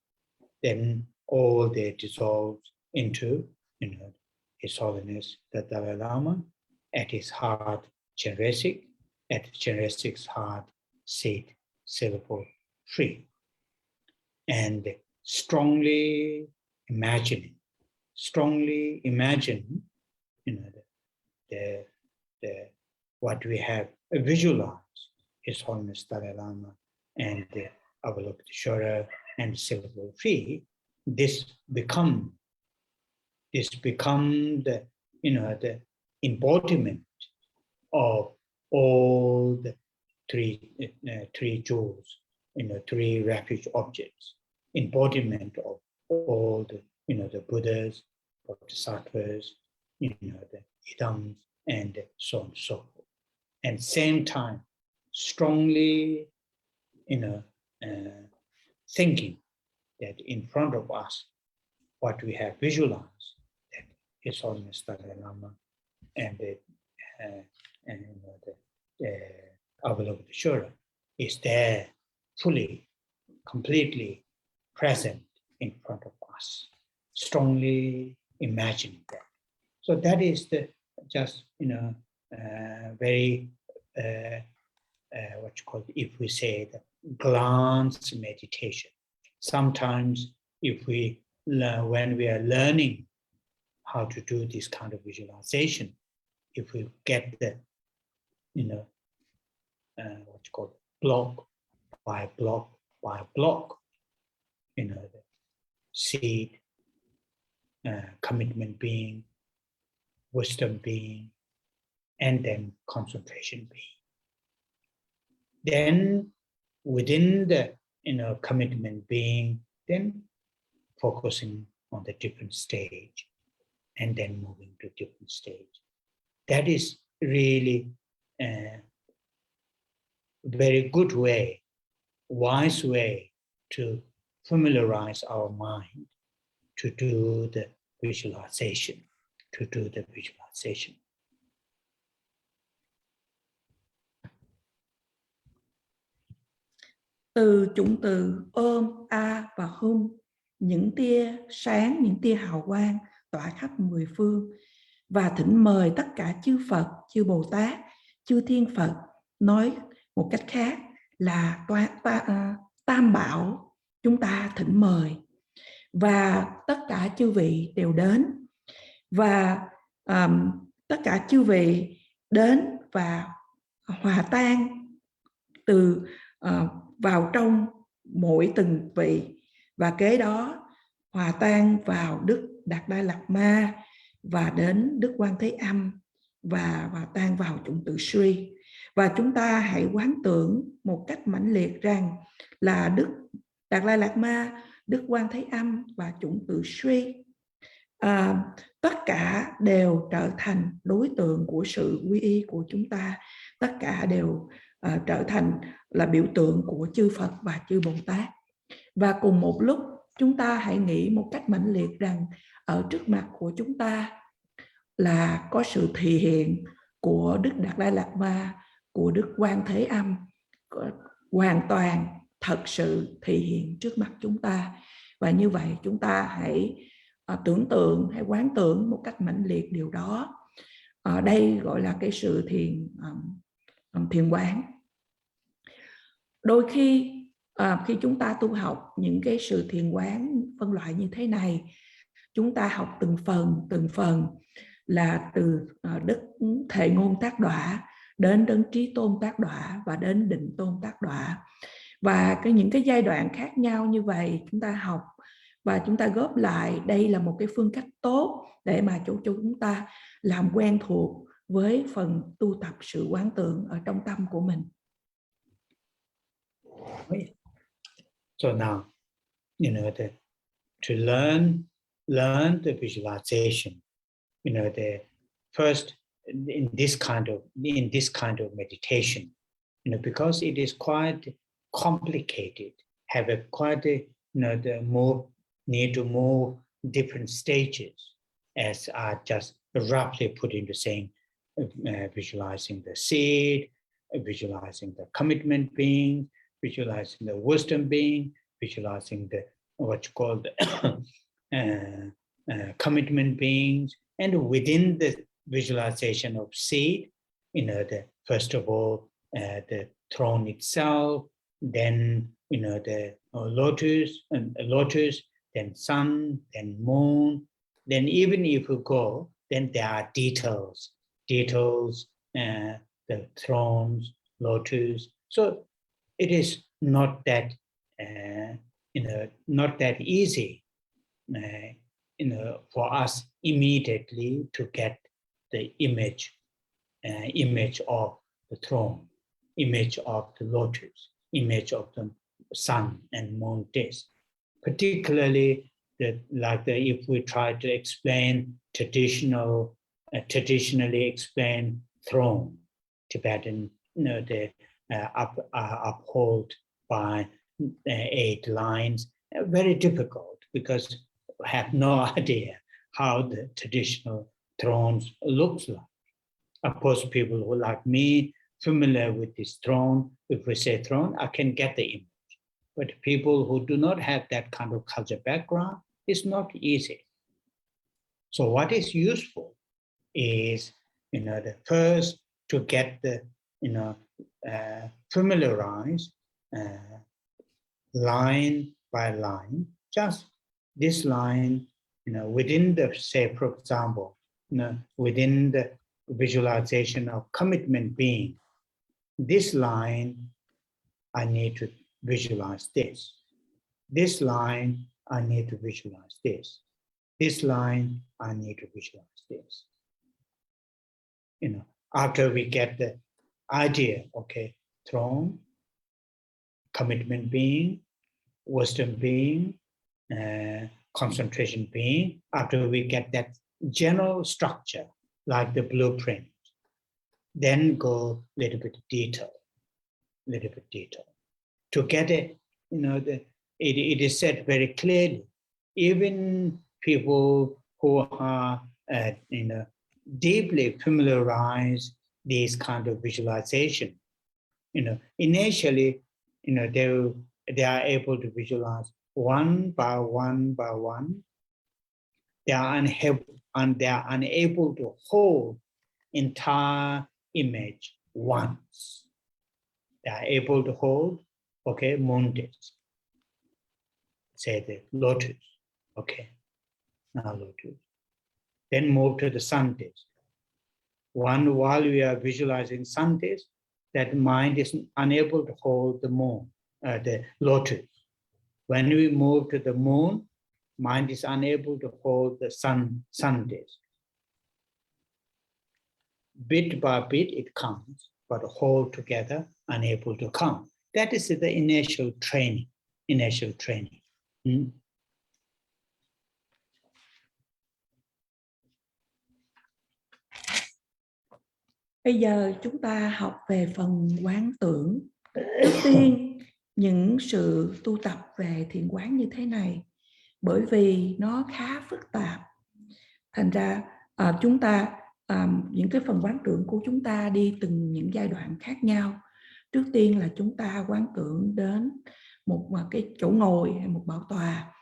Speaker 2: Then all they dissolve into, His Holiness the Dalai Lama at his heart, Cheresic, at Cheresic's heart, seat, syllable 3, and strongly imagine, the what we have visualized, His Holiness Dalai Lama and the Avalokiteshvara and syllable 3. This become the the embodiment of all the 3 jewels, 3 refuge objects, embodiment of all the the Buddhas, Bodhisattvas, the Idams, and so on and so forth. And same time, strongly, thinking that in front of us, what we have visualized, that His Holiness Dalai Lama and the Avalokiteshvara is there, fully, completely present in front of us. Strongly imagining that. So that is the just very what you call, if we say, the glance meditation. Sometimes if we learn, when we are learning how to do this kind of visualization, if we get the, what's called block by block by block, the seed, commitment being, wisdom being, and then concentration being. Then within the commitment being, then focusing on the different stage, and then moving to different stage. That is really a very good way, wise way to familiarize our mind to do the visualization,
Speaker 3: Từ chủng từ ôm, a và hum, những tia sáng, những tia hào quang tỏa khắp mười phương, và thỉnh mời tất cả chư Phật, chư Bồ Tát, chư Thiên Phật, nói một cách khác là tam bảo, chúng ta thỉnh mời, và tất cả chư vị đều đến, và tất cả chư vị đến và hòa tan từ vào trong mỗi từng vị, và kế đó hòa tan vào Đức Đạt Đa Lạt Ma, và đến Đức Quan Thế Âm, và hòa tan vào chủng tử Sri. Và chúng ta hãy quán tưởng một cách mãnh liệt rằng là Đức Đạt Đa Lạt Ma, Đức Quan Thế Âm và chủng tử Sri, tất cả đều trở thành đối tượng của sự quy y của chúng ta, tất cả đều trở thành là biểu tượng của chư Phật và chư Bồ Tát. Và cùng một lúc chúng ta hãy nghĩ một cách mãnh liệt rằng ở trước mặt của chúng ta là có sự thị hiện của Đức Đạt Đa Lạt Ma, của Đức Quan Thế Âm, hoàn toàn thật sự thị hiện trước mặt chúng ta. Và như vậy chúng ta hãy tưởng tượng, hãy quán tưởng một cách mãnh liệt điều đó. Đây gọi là cái sự thiền quán. Đôi khi khi chúng ta tu học những cái sự thiền quán phân loại như thế này, chúng ta học từng phần là từ Đức Thệ Ngôn Tác Đọa đến Đấng Trí Tôn Tác Đọa và đến Định Tôn Tác Đọa. Và những cái giai đoạn khác nhau như vậy chúng ta học và chúng ta góp lại, đây là một cái phương cách tốt để mà chúng ta làm quen thuộc với phần tu tập sự quán tưởng ở trong tâm của mình.
Speaker 2: So now, to learn the visualization, the first in this kind of meditation, because it is quite complicated, have a quite the more need to move different stages, as I just roughly put into saying, visualizing the seed, visualizing the commitment being, visualizing the wisdom being, visualizing the what you call the commitment beings, and within the visualization of seed, first of all the throne itself, then the lotus, then sun, then moon, then even if you go, then there are details, the thrones, lotus. So it is not that not that easy, for us immediately to get the image of the throne, image of the lotus, image of the sun and moon disk. Particularly, if we try to explain traditionally explain throne, Tibetan, they uphold by 8 lines, very difficult because we have no idea how the traditional thrones looks like. Of course, people who like me, familiar with this throne, if we say throne, I can get the image. But people who do not have that kind of culture background, it's not easy. So what is useful is, the first to get the, familiarize line by line, just this line, within the, say, for example, within the visualization of commitment being, this line, I need to visualize this. This line, I need to visualize this. This line, I need to visualize this. After we get the idea, okay, throne, commitment being, wisdom being, concentration being, after we get that general structure, like the blueprint, then go a little bit detail. To get it, it is said very clearly, even people who are, deeply familiarized these kind of visualization, initially, they are able to visualize one by one by one. They are unable to hold entire image once. They are able to hold, okay, moon disk, say the lotus, okay, now lotus. Then move to the sun disk. While we are visualizing sun disk, that mind is unable to hold the moon, the lotus. When we move to the moon, mind is unable to hold the sun disk. Bit by bit it comes, but hold together, unable to come. That is the initial training.
Speaker 3: Bây giờ chúng ta học về phần quán tưởng. Trước tiên, những sự tu tập về thiền quán như thế này, bởi vì nó khá phức tạp, thành ra chúng ta những cái phần quán tưởng của chúng ta đi từng những giai đoạn khác nhau. Trước tiên là chúng ta quán tưởng đến một cái chỗ ngồi hay một bảo tòa,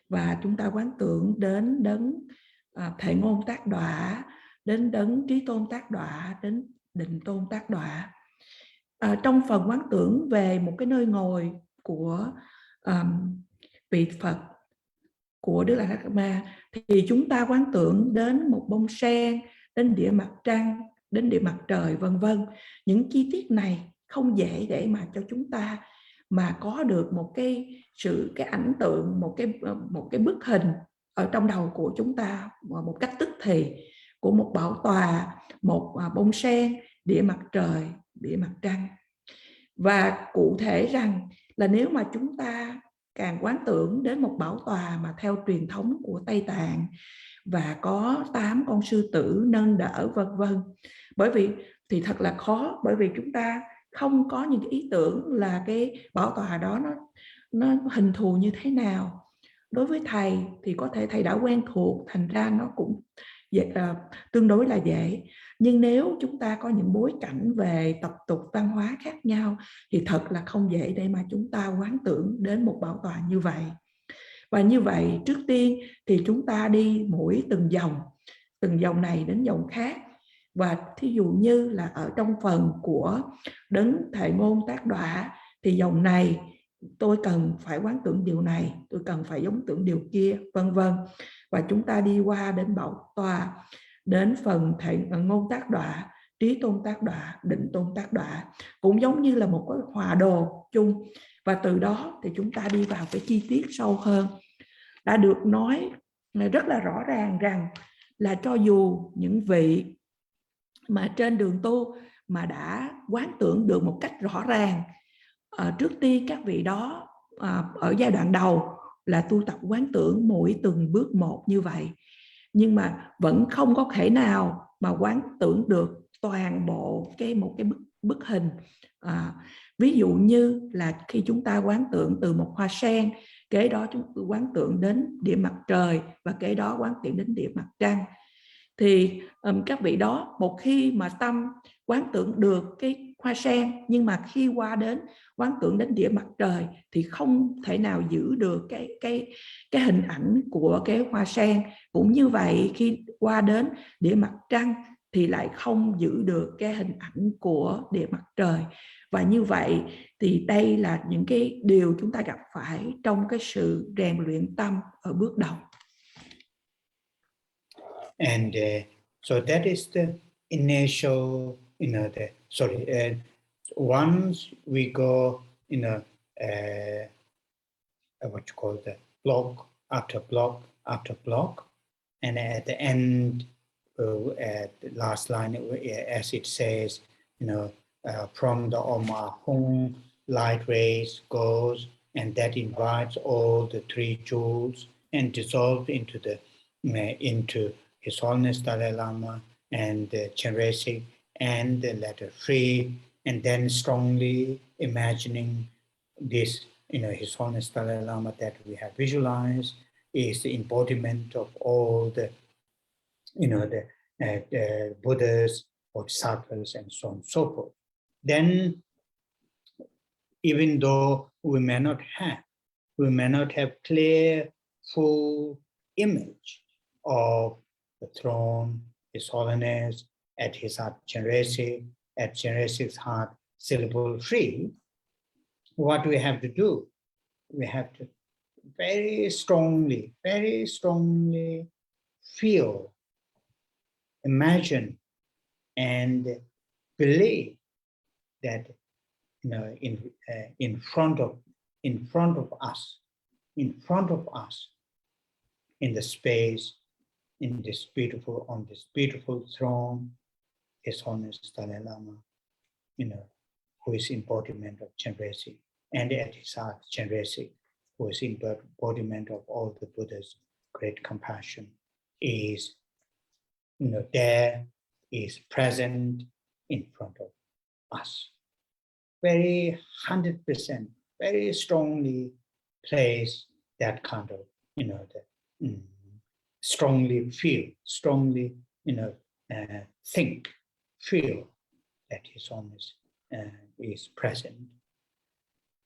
Speaker 3: và chúng ta quán tưởng đến đấng thể ngôn tác đọa, đến đấng trí tôn tác đọa, đến định tôn tác đọa. Trong phần quán tưởng về một cái nơi ngồi của vị Phật, của Đức Lạt Ma, thì chúng ta quán tưởng đến một bông sen, đến địa mặt trăng, đến địa mặt trời, vân vân. Những chi tiết này không dễ để mà cho chúng ta mà có được một cái ảnh tượng, một cái bức hình ở trong đầu của chúng ta một cách tức thì, của một bảo tòa, một bông sen, địa mặt trời, địa mặt trăng. Và cụ thể rằng là nếu mà chúng ta càng quán tưởng đến một bảo tòa mà theo truyền thống của Tây Tạng và có 8 con sư tử nâng đỡ, vân vân, bởi vì thì thật là khó, bởi vì chúng ta không có những cái ý tưởng là cái bảo tòa đó nó hình thù như thế nào. Đối với thầy thì có thể thầy đã quen thuộc, thành ra nó cũng tương đối là dễ. Nhưng nếu chúng ta có những bối cảnh về tập tục văn hóa khác nhau thì thật là không dễ để mà chúng ta quán tưởng đến một bảo tòa như vậy. Và như vậy, trước tiên thì chúng ta đi mỗi từng dòng này đến dòng khác. Và thí dụ như là ở trong phần của đấng thể ngôn tác đọa thì dòng này tôi cần phải quán tưởng điều này, tôi cần phải giống tưởng điều kia, vân vân. Và chúng ta đi qua đến bảo tòa, đến phần thể ngôn tác đọa, trí tôn tác đọa, định tôn tác đọa, cũng giống như là một cái hòa đồ chung. Và từ đó thì chúng ta đi vào cái chi tiết sâu hơn. Đã được nói rất là rõ ràng rằng là cho dù những vị mà trên đường tu mà đã quán tưởng được một cách rõ ràng, trước tiên các vị đó ở giai đoạn đầu là tu tập quán tưởng mỗi từng bước một như vậy, nhưng mà vẫn không có thể nào mà quán tưởng được toàn bộ một cái bức hình. Ví dụ như là khi chúng ta quán tưởng từ một hoa sen, kế đó chúng ta quán tưởng đến địa mặt trời, và kế đó quán tưởng đến địa mặt trăng, thì các vị đó một khi mà tâm quán tưởng được cái hoa sen, nhưng mà khi qua đến quán tưởng đến địa mặt trời thì không thể nào giữ được cái hình ảnh của cái hoa sen. Cũng như vậy, khi qua đến địa mặt trăng thì lại không giữ được cái hình ảnh của địa mặt trời. Và như vậy thì đây là những cái điều chúng ta gặp phải trong cái sự rèn luyện tâm ở bước đầu.
Speaker 2: And so that is the initial, once we go in what you call the block after block after block, and at the end, at the last line, as it says, from the Oma Hung, light rays goes, and that invites all the three jewels and dissolves into His Holiness Dalai Lama and the Chandrakirti and the letter free, and then strongly imagining this, His Holiness Dalai Lama that we have visualized is the embodiment of all the, the Buddhas, Bodhisattvas, and so on and so forth. Then, even though we may not have clear, full image of the throne, His Holiness, at his heart Chandrakirti, at Chandrakirti's heart syllable free, what do we have to do? We have to very strongly feel, imagine, and believe that in front of us, in the space, on this beautiful throne, His Holiness Dalai Lama, who is embodiment of Chandrakirti, and at his heart Chandrakirti, who is embodiment of all the Buddha's great compassion, is there, is present in front of us. Very 100%, very strongly place that kind of, strongly feel, strongly, think, feel that His Holiness is present.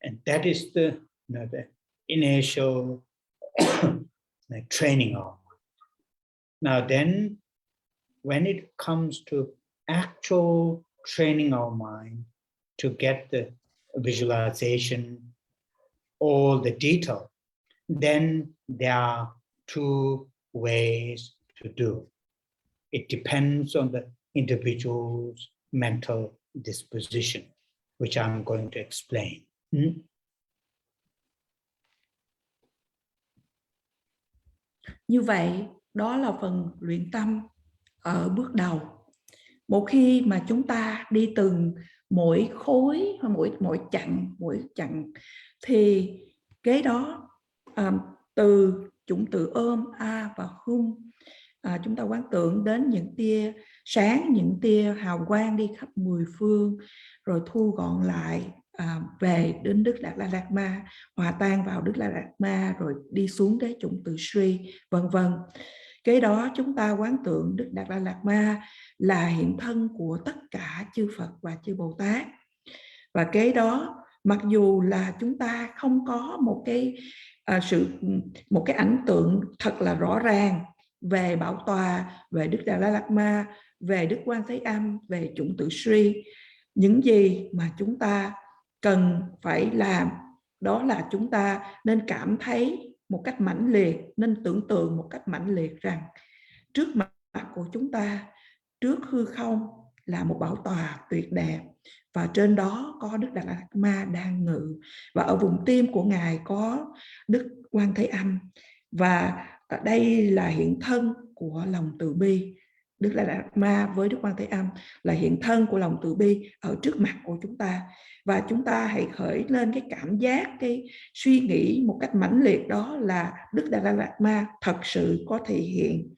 Speaker 2: And that is the initial training of mind. Now then, when it comes to actual training our mind to get the visualization, all the detail, then there are two ways to do. It depends on the individual's mental disposition, which I'm going to explain.
Speaker 3: Như vậy, đó là phần luyện tâm ở bước đầu. Một khi mà chúng ta đi từng mỗi khối, mỗi chặng thì cái đó từ chủng từ ôm, a và hung, chúng ta quán tưởng đến những tia sáng, những tia hào quang đi khắp mười phương, rồi thu gọn lại về đến Đức Đạt Lai Lạt Ma, hòa tan vào Đức Đạt Lai Lạt Ma, rồi đi xuống tới chủng từ Sri, vân vân. Cái đó chúng ta quán tưởng Đức Đạt Lai Lạt Ma là hiện thân của tất cả chư Phật và chư Bồ Tát. Và cái đó mặc dù là chúng ta không có một cái ảnh tượng thật là rõ ràng về bảo tòa, về Đức Đạt Lai Lạt Ma, về Đức Quan Thế Âm, về chủng tử Sri, những gì mà chúng ta cần phải làm đó là chúng ta nên cảm thấy một cách mãnh liệt, nên tưởng tượng một cách mãnh liệt rằng trước mặt của chúng ta, trước hư không là một bảo tòa tuyệt đẹp, và trên đó có Đức Đạt Lai Lạt Ma đang ngự, và ở vùng tim của Ngài có Đức Quan Thế Âm, và đây là hiện thân của lòng từ bi. Đức Đạt Lai Lạt Ma với Đức Quan Thế Âm là hiện thân của lòng từ bi ở trước mặt của chúng ta. Và chúng ta hãy khởi lên cái cảm giác, cái suy nghĩ một cách mãnh liệt đó là Đức Đạt Lai Lạt Ma thật sự có thể hiện.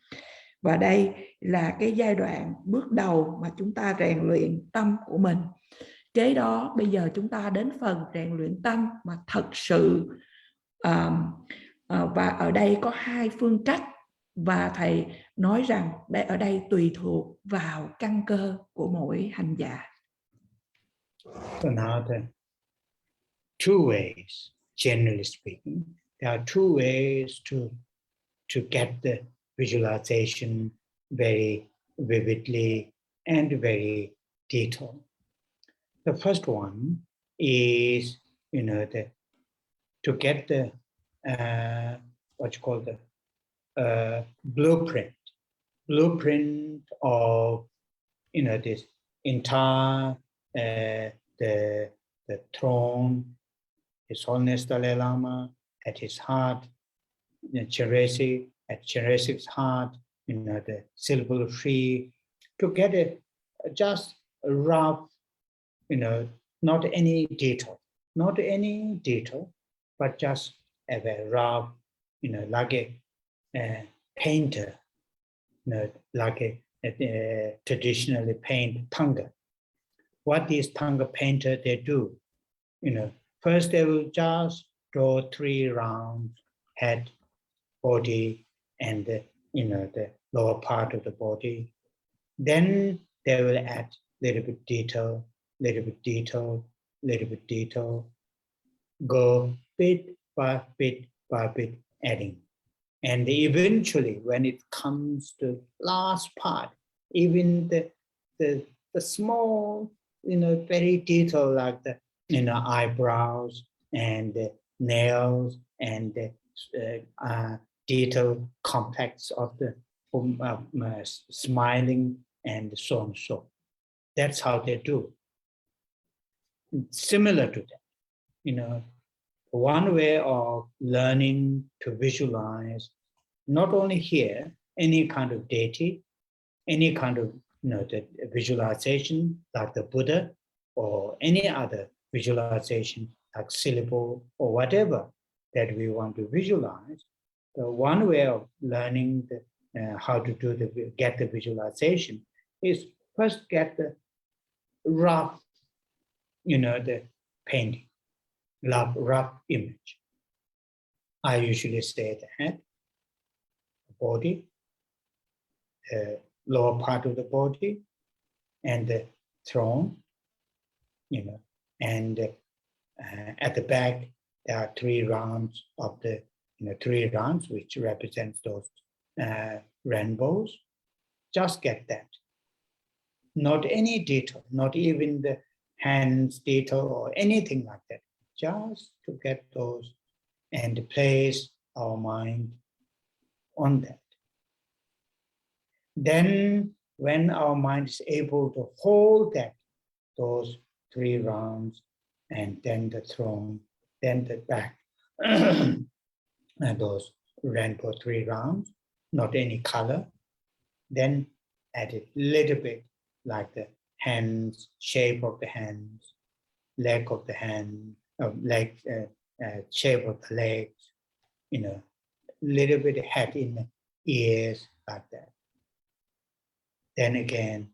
Speaker 3: Và đây là cái giai đoạn bước đầu mà chúng ta rèn luyện tâm của mình. Kế đó bây giờ chúng ta đến phần rèn luyện tâm mà thật sự, và ở đây có hai phương trách, và thầy nói rằng ở đây tùy thuộc vào căn cơ của mỗi hành giả.
Speaker 2: So now the two ways, generally speaking, there are two ways to get the visualization very vividly and very detailed. The first one is, to get the what you call the blueprint of this entire the throne, His Holiness Dalai Lama at his heart, Cheresi at Cheresi's heart, the silver tree, to get just a rough, not any detail, but just a very rough, like a painter, like a traditionally paint Thanga. What these Thanga painter they do, first they will just draw 3 rounds, head, body, and the lower part of the body. Then they will add little bit detail, go bit by bit adding. And eventually, when it comes to last part, even the small, very detail like the eyebrows and the nails and the detail complex of the smiling and so on. So that's how they do. Similar to that, one way of learning to visualize, not only here, any kind of deity, any kind of the visualization like the Buddha, or any other visualization like syllable or whatever that we want to visualize. The one way of learning how to get the visualization is first get the rough, the painting, rough image. I usually say the head, the body, the lower part of the body, and the throne, and at the back there are 3 rounds of the 3 rounds which represents those rainbows. Just get that. Not any detail, not even the hands detail or anything like that. Just to get those and place our mind on that. Then when our mind is able to hold those 3 rounds, and then the throne, then the back, and those rainbow 3 rounds, not any color, then add a little bit like the hands, shape of the hands, leg of the hand, shape of the legs, little bit head in the ears, like that. Then again,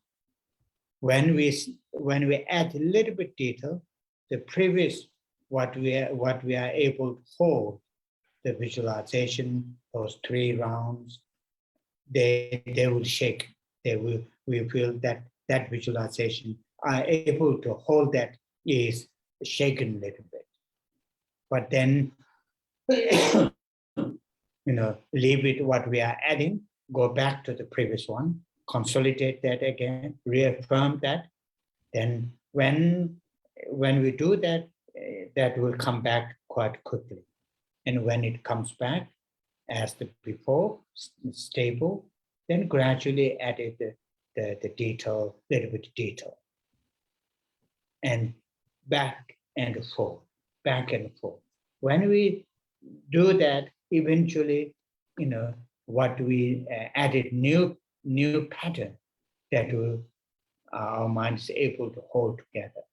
Speaker 2: when we add a little bit detail, the previous what we are able to hold, the visualization, those 3 rounds, they will shake. We feel that visualization are able to hold that is shaken a little bit. But then, leave it what we are adding, go back to the previous one, consolidate that again, reaffirm that. Then when we do that, that will come back quite quickly. And when it comes back as the before, stable, then gradually added the detail, little bit of detail. And back and forth, back and forth. When we do that, eventually, what we added new pattern that will, our mind is able to hold together.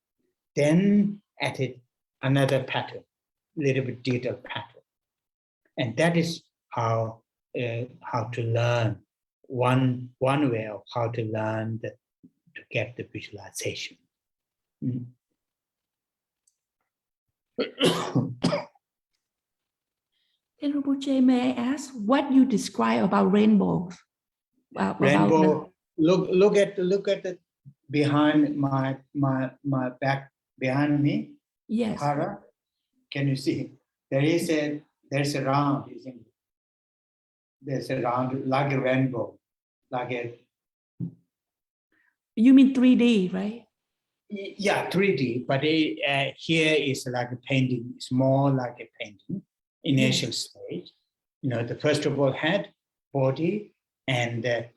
Speaker 2: Then added another pattern, little bit detailed pattern. And that is how to learn, one way of how to learn to get the visualization.
Speaker 3: Khen Rinpoche, may I ask what you describe about rainbows?
Speaker 2: Rainbow. Look at the behind my back behind me.
Speaker 3: Yes.
Speaker 2: Hara, can you see? There's a round, isn't it? There's a round like a rainbow, like a.
Speaker 3: You mean 3D, right?
Speaker 2: Yeah, 3D, but here is like a painting. It's more like a painting, initial stage. You know, the first of all, head, body, and the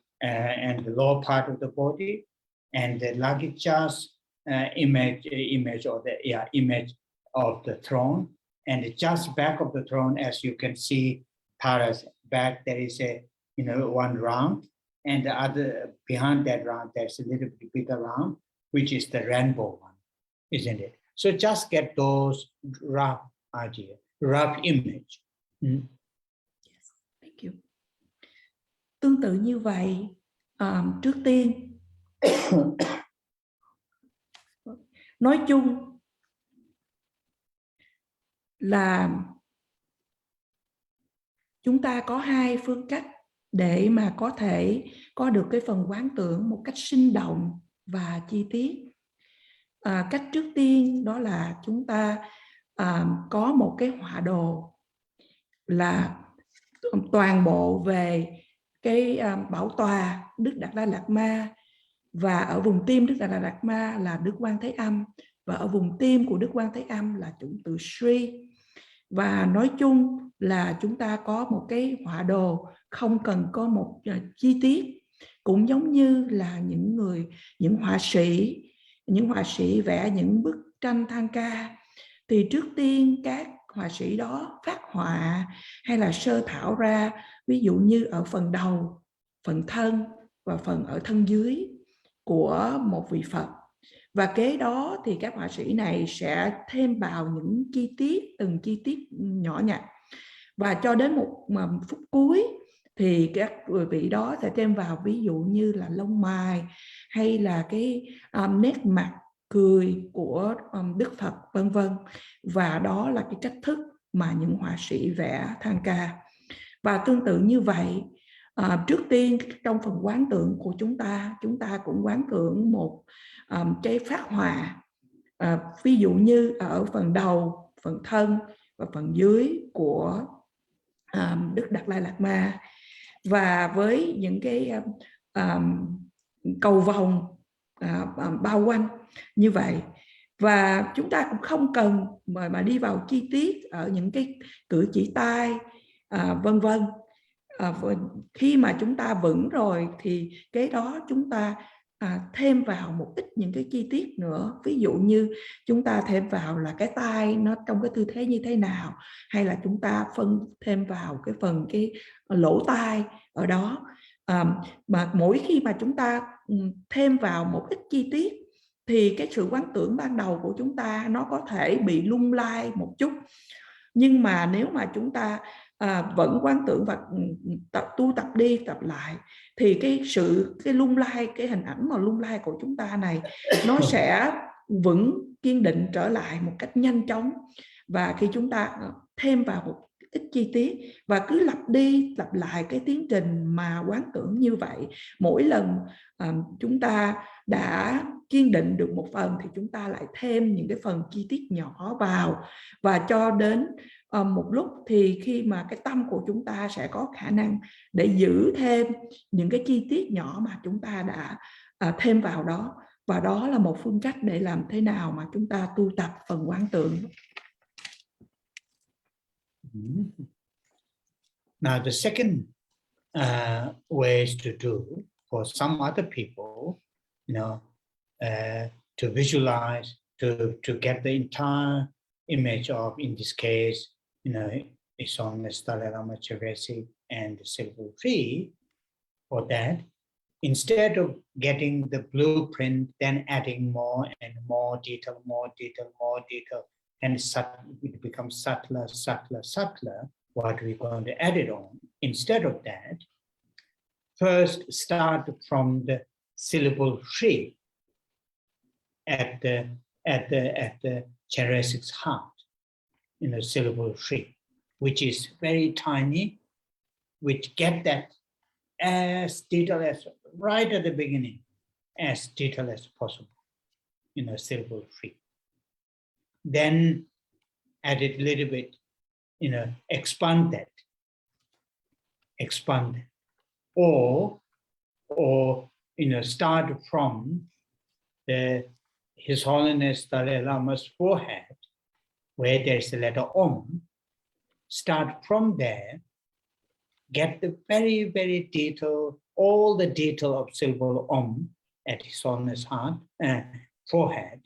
Speaker 2: lower part of the body, and the luggage just image of the image of the throne, and just back of the throne, as you can see, Tara's back, there is a one round, and the other behind that round, there's a little bit bigger round, which is the rainbow one, isn't it? So just get those rough idea, rough image.
Speaker 3: Yes, thank you. Tương tự như vậy, trước tiên nói chung là chúng ta có hai phương cách để mà có thể có được cái phần quán tưởng một cách sinh động và chi tiết. Cách trước tiên đó là chúng ta có một cái họa đồ là toàn bộ về cái bảo tòa Đức Đạt Lai Lạt Ma, và ở vùng tim Đức Đạt Lai Lạt Ma là Đức Quan Thế Âm, và ở vùng tim của Đức Quan Thế Âm là chủng từ Sri. Và nói chung là chúng ta có một cái họa đồ, không cần có một chi tiết, cũng giống như là những họa sĩ vẽ những bức tranh thang ca, thì trước tiên các họa sĩ đó phát họa hay là sơ thảo ra, ví dụ như ở phần đầu, phần thân và phần ở thân dưới của một vị Phật. Và kế đó thì các họa sĩ này sẽ thêm vào những chi tiết, từng chi tiết nhỏ nhặt. Và cho đến một phút cuối thì các vị đó sẽ thêm vào ví dụ như là lông mày hay là cái nét mặt cười của Đức Phật, vân vân. Và đó là cái cách thức mà những họa sĩ vẽ thang ca. Và tương tự như vậy, trước tiên trong phần quán tưởng của chúng ta cũng quán tưởng một cái phát họa, ví dụ như ở phần đầu, phần thân và phần dưới của Đức Đạt Lai Lạt Ma, và với những cái cầu vồng bao quanh như vậy. Và chúng ta cũng không cần mà đi vào chi tiết ở những cái cử chỉ tay, vân vân. Khi mà chúng ta vững rồi thì cái đó chúng ta thêm vào một ít những cái chi tiết nữa. Ví dụ như chúng ta thêm vào là cái tay nó trong cái tư thế như thế nào, hay là chúng ta thêm vào cái lỗ tai ở đó. Mà mỗi khi mà chúng ta thêm vào một ít chi tiết thì cái sự quán tưởng ban đầu của chúng ta nó có thể bị lung lay một chút. Nhưng mà nếu mà chúng ta vẫn quán tưởng và tu tập đi tập lại thì cái lung lay, cái hình ảnh mà lung lay của chúng ta này nó sẽ vững kiên định trở lại một cách nhanh chóng. Và khi chúng ta thêm vào một ít chi tiết và cứ lặp đi lặp lại cái tiến trình mà quán tưởng như vậy, mỗi lần chúng ta đã kiên định được một phần thì chúng ta lại thêm những cái phần chi tiết nhỏ vào, và cho đến một lúc thì khi mà cái tâm của chúng ta sẽ có khả năng để giữ thêm những cái chi tiết nhỏ mà chúng ta đã thêm vào đó. Và đó là một phương cách để làm thế nào mà chúng ta tu tập phần quán tưởng.
Speaker 2: Now the second ways to do for some other people, to visualize, to get the entire image of, in this case, it's on the Dalai Lama Chavesi and the silver tree. For that, instead of getting the blueprint, then adding more and more detail, and it becomes subtler. What we're going to add it on. Instead of that, first start from the syllable tree at the Charesik's heart, syllable tree, which is very tiny, which get that as detailed as right at the beginning, as detailed as possible, syllable tree. Then add it a little bit, expand that, or start from the His Holiness Dalai Lama's forehead, where there's the letter Om, start from there, get the very, very detail, all the detail of syllable Om at His Holiness heart, forehead,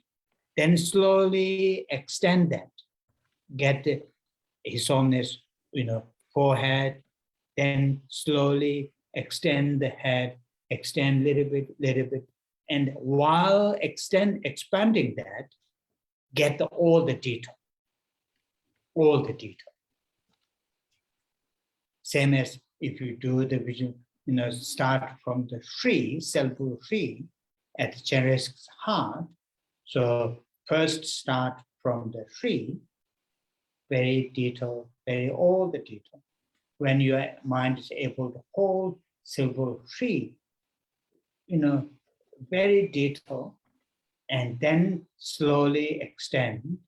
Speaker 2: then slowly extend that, get His Holiness, forehead, then slowly extend the head, extend little bit, and while expanding that, get all the detail. Same as if you do the vision, start from the tree, self-will tree at Chandrakirti's heart. So first start from the tree, very detailed, all the detail. When your mind is able to hold self-will tree, very detailed, and then slowly extend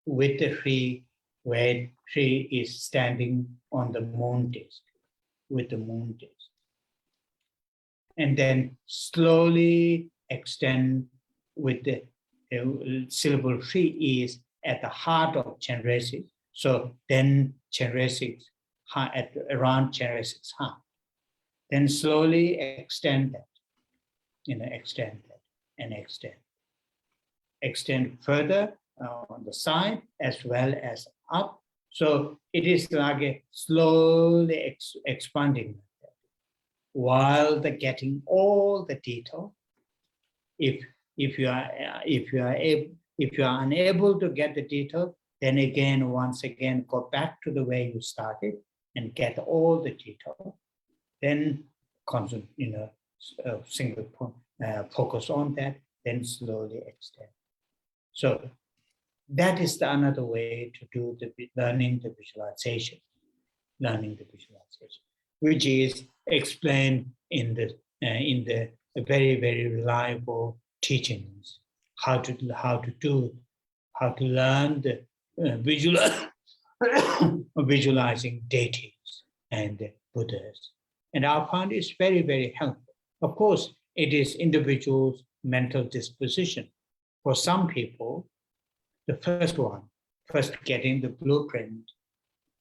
Speaker 2: with the tree, where tree is standing on the moon disk, with the moon disk. And then slowly extend with the syllable tree is at the heart of Chandrakirti. So then Chandrakirti's heart, around Chandrakirti's heart. Then slowly extend that, extend that and extend. Extend further on the side as well as up. So it is like a slowly expanding while getting all the detail. If you are unable to get the detail, then again, once again, go back to the way you started and get all the detail. Then single point, focus on that, then slowly extend. So that is another way to do learning the visualization, which is explained in the very, very reliable teachings, how to learn the visualizing deities and Buddhas. And our found is very, very helpful. Of course, it is individuals' mental disposition. For some people, the first getting the blueprint,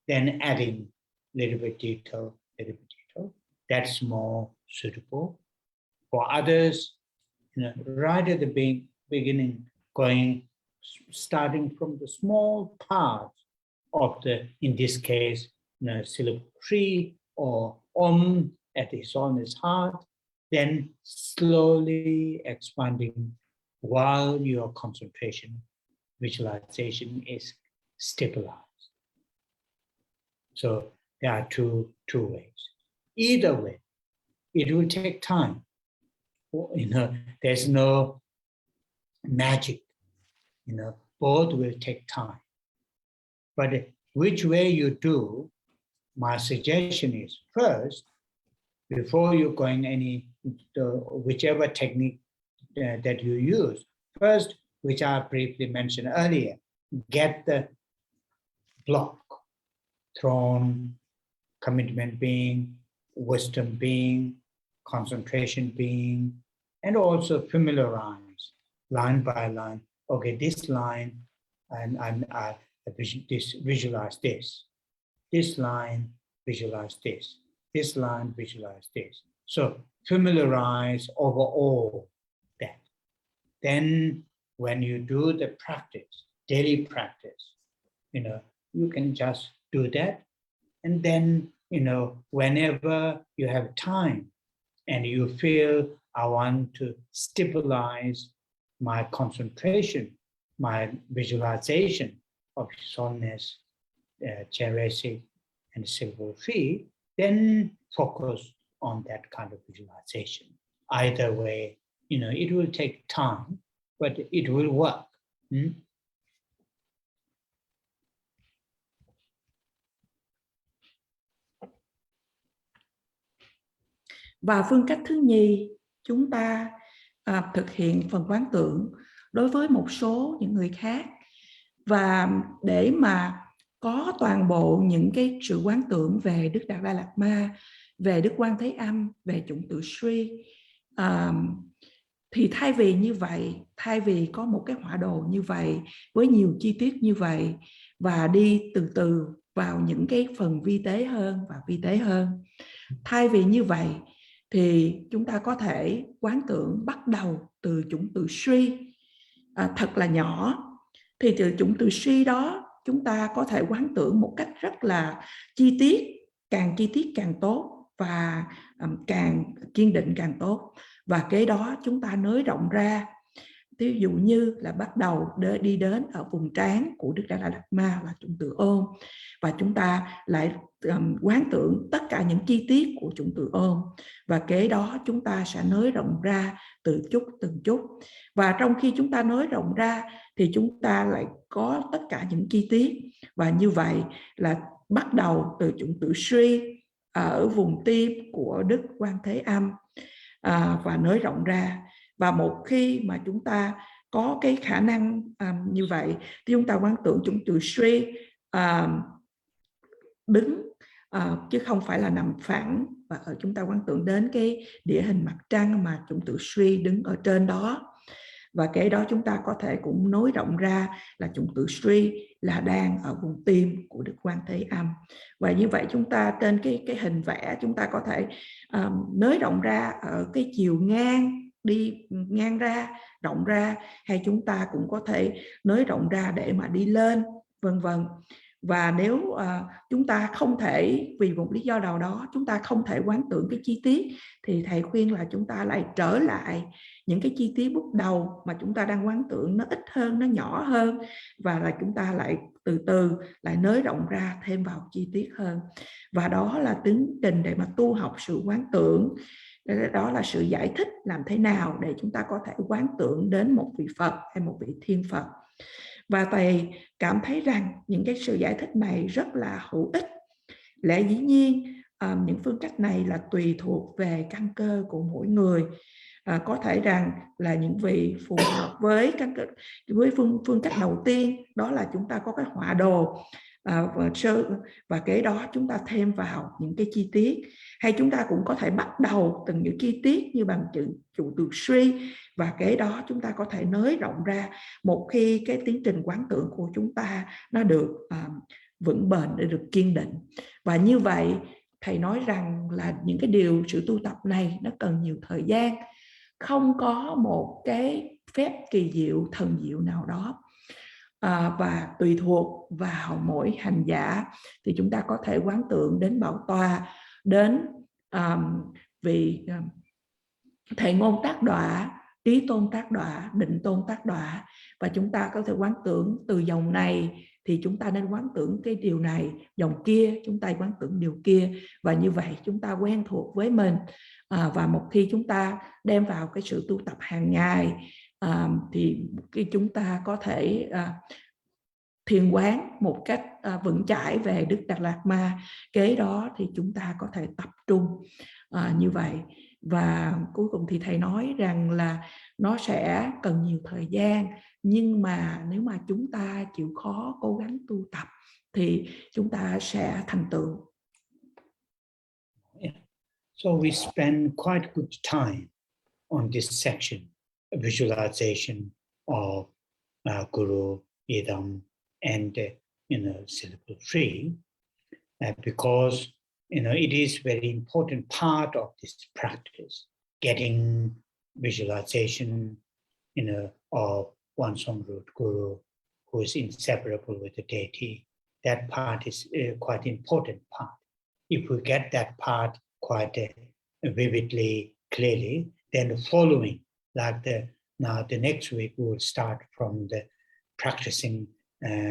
Speaker 2: then adding little bit detail, that's more suitable. For others, right at the beginning, starting from the small part of in this case, syllable tree or Om at His Holiness heart, then slowly expanding while your concentration, visualization is stabilized. So there are two ways. Either way, it will take time. There's no magic. Both will take time. But which way you do, my suggestion is first, before you're going whichever technique that you use, first, which I briefly mentioned earlier, get the block, throne, commitment being, wisdom being, concentration being, and also familiarize line by line. Okay, this line, and visualize this. This line, visualize this. This line, visualize this. So familiarize overall that. Then when you do the practice, daily practice, you can just do that. And then, whenever you have time and you feel I want to stabilize my concentration, my visualization of His Holiness, Chandrakirti, and Silver Tree, then focus on that kind of visualization. Either way, it will take time, but it will work.
Speaker 3: Và phương cách thứ nhì, chúng ta thực hiện phần quán tưởng đối với một số những người khác. Và để mà có toàn bộ những cái sự quán tưởng về Đức Đạt Lai Lạt Ma, về Đức Quan Thế Âm, về chủng tử Sri, Thì thay vì như vậy, thay vì có một cái họa đồ như vậy với nhiều chi tiết như vậy và đi từ từ vào những cái phần vi tế hơn và vi tế hơn, thay vì như vậy thì chúng ta có thể quán tưởng bắt đầu từ chủng từ Sri thật là nhỏ. Thì từ chủng từ Sri đó chúng ta có thể quán tưởng một cách rất là chi tiết càng tốt, và càng kiên định càng tốt. Và kế đó chúng ta nới rộng ra. Ví dụ như là bắt đầu đi đến ở vùng trán của Đức Đạt Đạt Ma là chủng từ ôm, và chúng ta lại quán tưởng tất cả những chi tiết của chủng từ ôm, và kế đó chúng ta sẽ nới rộng ra từng chút. Và trong khi chúng ta nới rộng ra thì chúng ta lại có tất cả những chi tiết, và như vậy là bắt đầu từ chủng từ Sri ở vùng tim của Đức Quan Thế Âm và nới rộng ra. Và một khi mà chúng ta có cái khả năng như vậy thì chúng ta quán tưởng chủng từ Sri đứng chứ không phải là nằm phẳng, và chúng ta quán tưởng đến cái địa hình mặt trăng mà chủng từ Sri đứng ở trên đó. Và cái đó chúng ta có thể cũng nối rộng ra là chủng từ Sri là đang ở vùng tim của Đức Quan Thế Âm. Và như vậy chúng ta trên cái hình vẽ chúng ta có thể nới rộng ra ở cái chiều ngang, đi ngang ra, rộng ra, hay chúng ta cũng có thể nới rộng ra để mà đi lên, vân vân. Và nếu chúng ta không thể, vì một lý do nào đó chúng ta không thể quán tưởng cái chi tiết, thì thầy khuyên là chúng ta lại trở lại những cái chi tiết bước đầu mà chúng ta đang quán tưởng, nó ít hơn, nó nhỏ hơn, và là chúng ta lại từ từ lại nới rộng ra thêm vào chi tiết hơn. Và đó là tiến trình để mà tu học sự quán tưởng. Đó là sự giải thích làm thế nào để chúng ta có thể quán tưởng đến một vị Phật hay một vị Thiên Phật. Và thầy cảm thấy rằng những cái sự giải thích này rất là hữu ích. Lẽ dĩ nhiên những phương cách này là tùy thuộc về căn cơ của mỗi người. Có thể rằng là những vị phù hợp với phương cách đầu tiên, đó là chúng ta có cái họa đồ và cái đó chúng ta thêm vào những cái chi tiết, hay chúng ta cũng có thể bắt đầu từng những chi tiết như bằng chữ từ Sri, và cái đó chúng ta có thể nới rộng ra một khi cái tiến trình quán tưởng của chúng ta nó được vững bền, để được kiên định. Và như vậy thầy nói rằng là những cái điều sự tu tập này nó cần nhiều thời gian, không có một cái phép kỳ diệu thần diệu nào đó. Và tùy thuộc vào mỗi hành giả thì chúng ta có thể quán tưởng đến Bảo Tòa, đến vị Thệ Ngôn Tác Đọa, Trí Tôn Tác Đọa, Định Tôn Tác Đọa. Và chúng ta có thể quán tưởng từ dòng này thì chúng ta nên quán tưởng cái điều này, dòng kia chúng ta quán tưởng điều kia. Và như vậy chúng ta quen thuộc với mình. Và một khi chúng ta đem vào cái sự tu tập hàng ngày thì khi chúng ta có thể thiền quán một cách vững chãi về Đức Đạt Lạc Ma, kế đó thì chúng ta có thể tập trung như vậy. Và cuối cùng thì thầy nói rằng là nó sẽ cần nhiều thời gian, nhưng mà nếu mà chúng ta chịu khó cố gắng tu tập thì chúng ta sẽ thành tựu.
Speaker 2: So we spend quite good time on this section, visualization of Guru, Idam, and syllable tree, because it is very important part of this practice, getting visualization of one song root Guru who is inseparable with the deity. That part is quite important part. If we get that part quite vividly, clearly, then the following, like the next week we will start from the practicing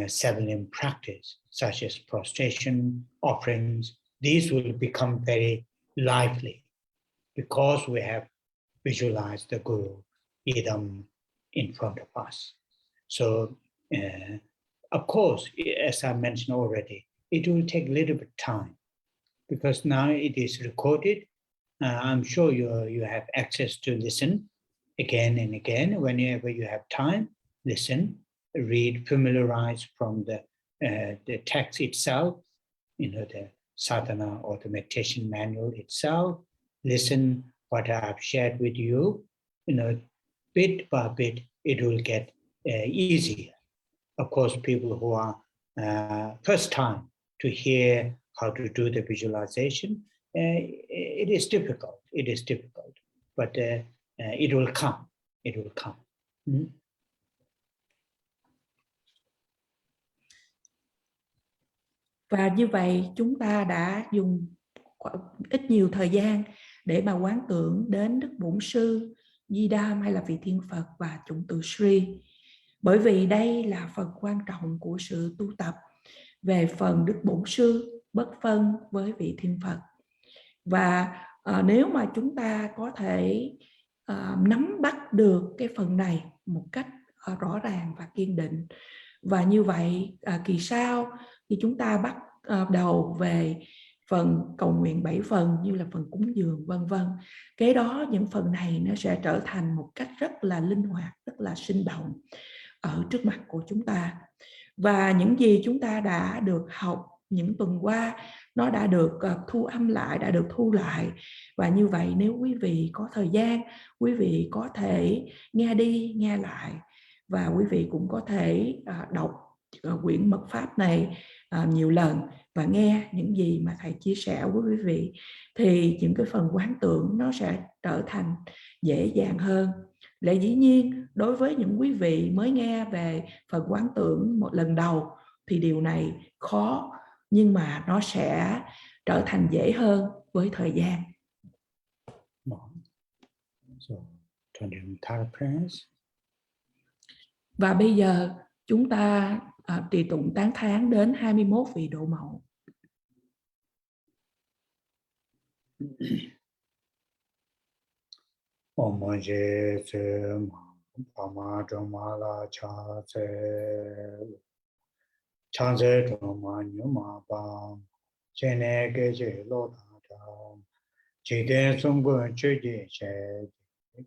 Speaker 2: 7 practice, such as prostration, offerings. These will become very lively because we have visualized the Guru, Idam, in front of us. So, of course, as I mentioned already, it will take a little bit of time because now it is recorded. I'm sure you have access to listen again and again. Whenever you have time, listen, read, familiarize from the text itself, the sadhana or the meditation manual itself. Listen what I've shared with you, bit by bit, it will get easier. Of course, people who are first time to hear how to do the visualization, it is difficult. It is difficult, but it will come. It will come.
Speaker 3: Và như vậy chúng ta đã dùng ít nhiều thời gian để mà quán tưởng đến Đức Bổn Sư, Di Đàm hay là vị Thiên Phật và chủng từ Sri. Bởi vì đây là phần quan trọng của sự tu tập về phần Đức Bổn Sư bất phân với vị Thiên Phật. Và nếu mà chúng ta có thể nắm bắt được cái phần này một cách rõ ràng và kiên định, và như vậy kỳ sau khi chúng ta bắt đầu về phần cầu nguyện 7 phần như là phần cúng dường vân vân, cái đó những phần này nó sẽ trở thành một cách rất là linh hoạt, rất là sinh động ở trước mặt của chúng ta. Và những gì chúng ta đã được học những tuần qua nó đã được thu âm lại, đã được thu lại. Và như vậy nếu quý vị có thời gian, quý vị có thể nghe đi nghe lại, và quý vị cũng có thể đọc quyển mật pháp này nhiều lần và nghe những gì mà thầy chia sẻ với quý vị, thì những cái phần quán tưởng nó sẽ trở thành dễ dàng hơn. Lẽ dĩ nhiên đối với những quý vị mới nghe về phần quán tưởng một lần đầu thì điều này khó, nhưng mà nó sẽ trở thành dễ hơn với thời gian. Và bây giờ chúng ta trì tụng tán thán đến 21 vị độ mẫu.
Speaker 2: Homage Pama Dromala Chase Chanze Droma Nyuma Bam Chene Geje Lota Dam Chide Sungun Chuji Che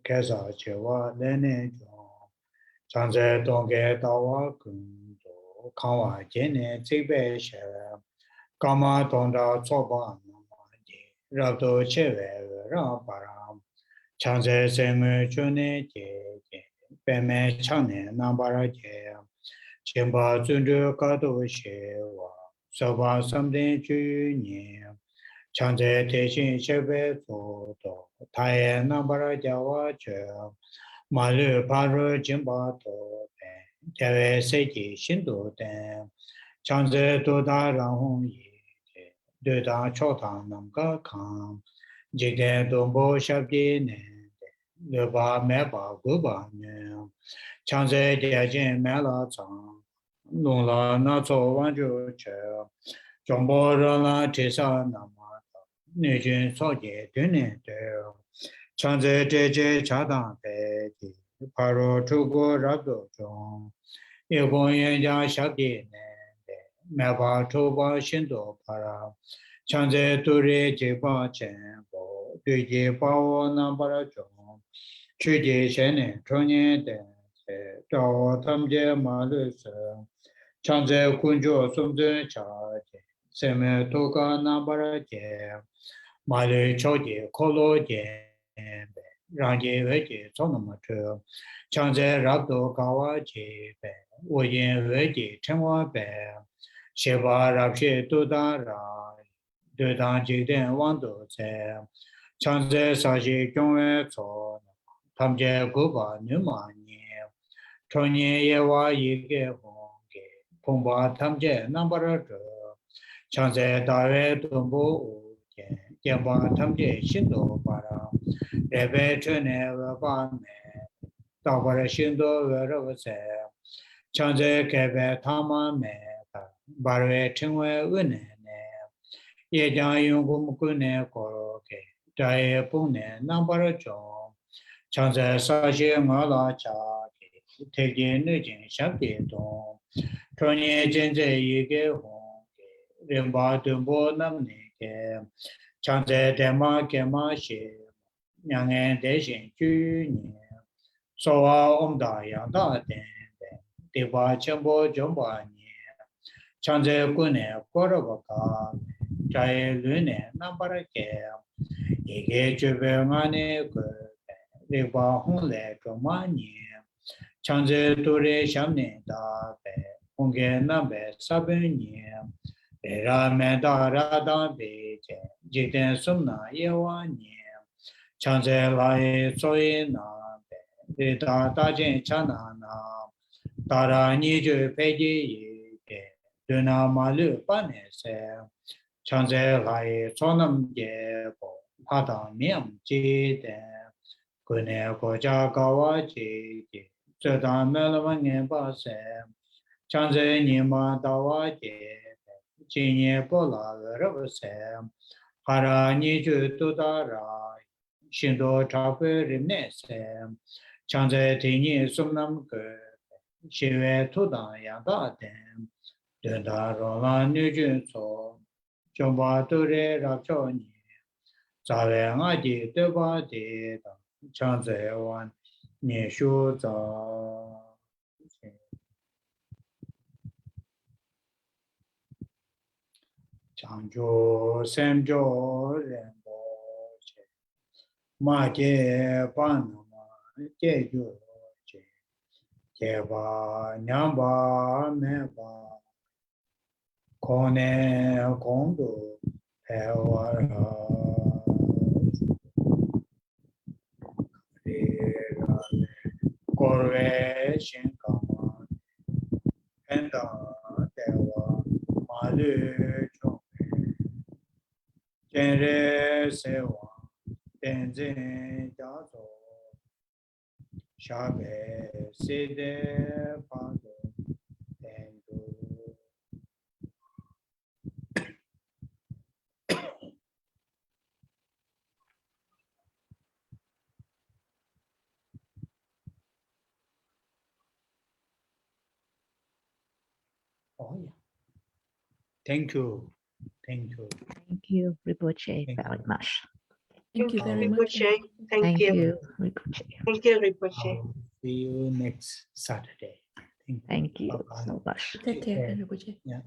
Speaker 2: Kesa Chewa Lene Jom Chanze Donge Tawa Kundo Kawa Jene Zibe She Kama Donda Soba Namaji Rabdo Chewe Rabaram Chanze Seme Chune Je Peme Chane Nambara Je Chimba Zundu Kato Shewa Soba Samden Chunye Chanze Teshin Shebe Soto Taye Nambara Jawa Che Malu Paru Jimba To Jawe Seji Shindu Den Chanze Doda Rahung Yi Doda Chota Namka Kam Jigden Dombo Shabdi Ne Leba Meba Guba Ne Chanze Diajin Mela Chang Lungla Nazo Wanju Che Jombo Rala Tisa Namata Nijin Soje Dune De Chanze Deje Chadang Peji Paro Tugo Rabdo Jong Yegon Yenja Shabdi Ne Meba Tuba Shindo Para Chanze Turi Jiba Chenbo Duji Bao Nambara Jong Chuji Shene Chonye De Dao Tamje Malu Se Chanze Kunjo Sumze Chaje Seme Toka Nambara Je Malu Choji Kolo Je Rangi Veji Sonoma Che Chanze Rabdo Kawa Je Woyin Veji Chenwa Be Sheba Rabshi Tudara Dudan Jigden Wando Se Chanze Sashi Kyongwe So Tamje Guba Numa Nye Chonye Yewa Yige Honge Pumba Tamje Nambara Chanze Dawe Tumbu Uke Jemba Tamje Shindo Para Rebe Chune Weba Me Tabara Shindo Wera Se Chanze Kebe Tama Me Barwe Chingwe Wune Ye Jang Yung Gune Koroke Daye Pune Nambara Chong Chanze Sashi Ngala Cha Teji Nujin Shabdi Dong Chonye Jenze Yige Honge Rimba Dumbo Namni Ke Chanze Dema Kema Shi Nyangen Deshin Junye Sowa Omda Yanda Den Deba Chenbo Jomba Nye Chanze Gune Korobaka Jaye Lune Nambara Ke Yige Jube Ngane Ke Rê Ba Hong Lê Trong Ma Niệm Chang Zê Tu Rê Sham Nê Da Bê Hong Kê Na Bê Sa Bê Niệm Rê Ra Mê Da Ra Da Bê Chê Jê Tên Sum Na Yê Wa Niệm Chang Zê La Yê So Yê Na Bê Rê Da Da Jê Cha Na Na Da Ra Ni Jê Pê Jê Yê Bê Dö Na Ma Lü Pa Nê Sê Chang Zê La Yê So Nam Jê Bô Pa Da Miam Jê Tên Kune Koja Kawa Chi Chi Seta Melava Ngepa Sem Chanze Nima Dawa Chi Chinye Pola Rava Sem Hara Niju Tudara Shindo Chape Rimne Sem Chanze Tini Sumnam Ke Shive Tudan Yanda Tem Dunda Rola Nujun So Chomba Ture Rapcho Ni Zave Ngaji Tuba Di Chang Zhe Wan Nye Shu Za Chang Jo Sem Jo Renpo Che Ma Je Pan Ma Je Jo Che Je Ba Nyam Ba Me Ba Kone Kong Du He Wa Ra Korwe Shinkama Enda Dewa Malu Chome Tenre Sewa Tenzin Jazo Shabe Sede Pado Tendu Oh yeah. Thank you. Thank you.
Speaker 4: Thank you, Rinpoche,
Speaker 2: Thank
Speaker 4: very
Speaker 2: you.
Speaker 4: much.
Speaker 3: Thank you very much.
Speaker 1: Rinpoche. Thank you.
Speaker 4: Rinpoche.
Speaker 1: Thank you, Rinpoche.
Speaker 2: I'll see you next Saturday.
Speaker 4: Thank you
Speaker 2: Bye-bye.
Speaker 4: so much.
Speaker 3: Take care, Rinpoche.
Speaker 2: Yeah.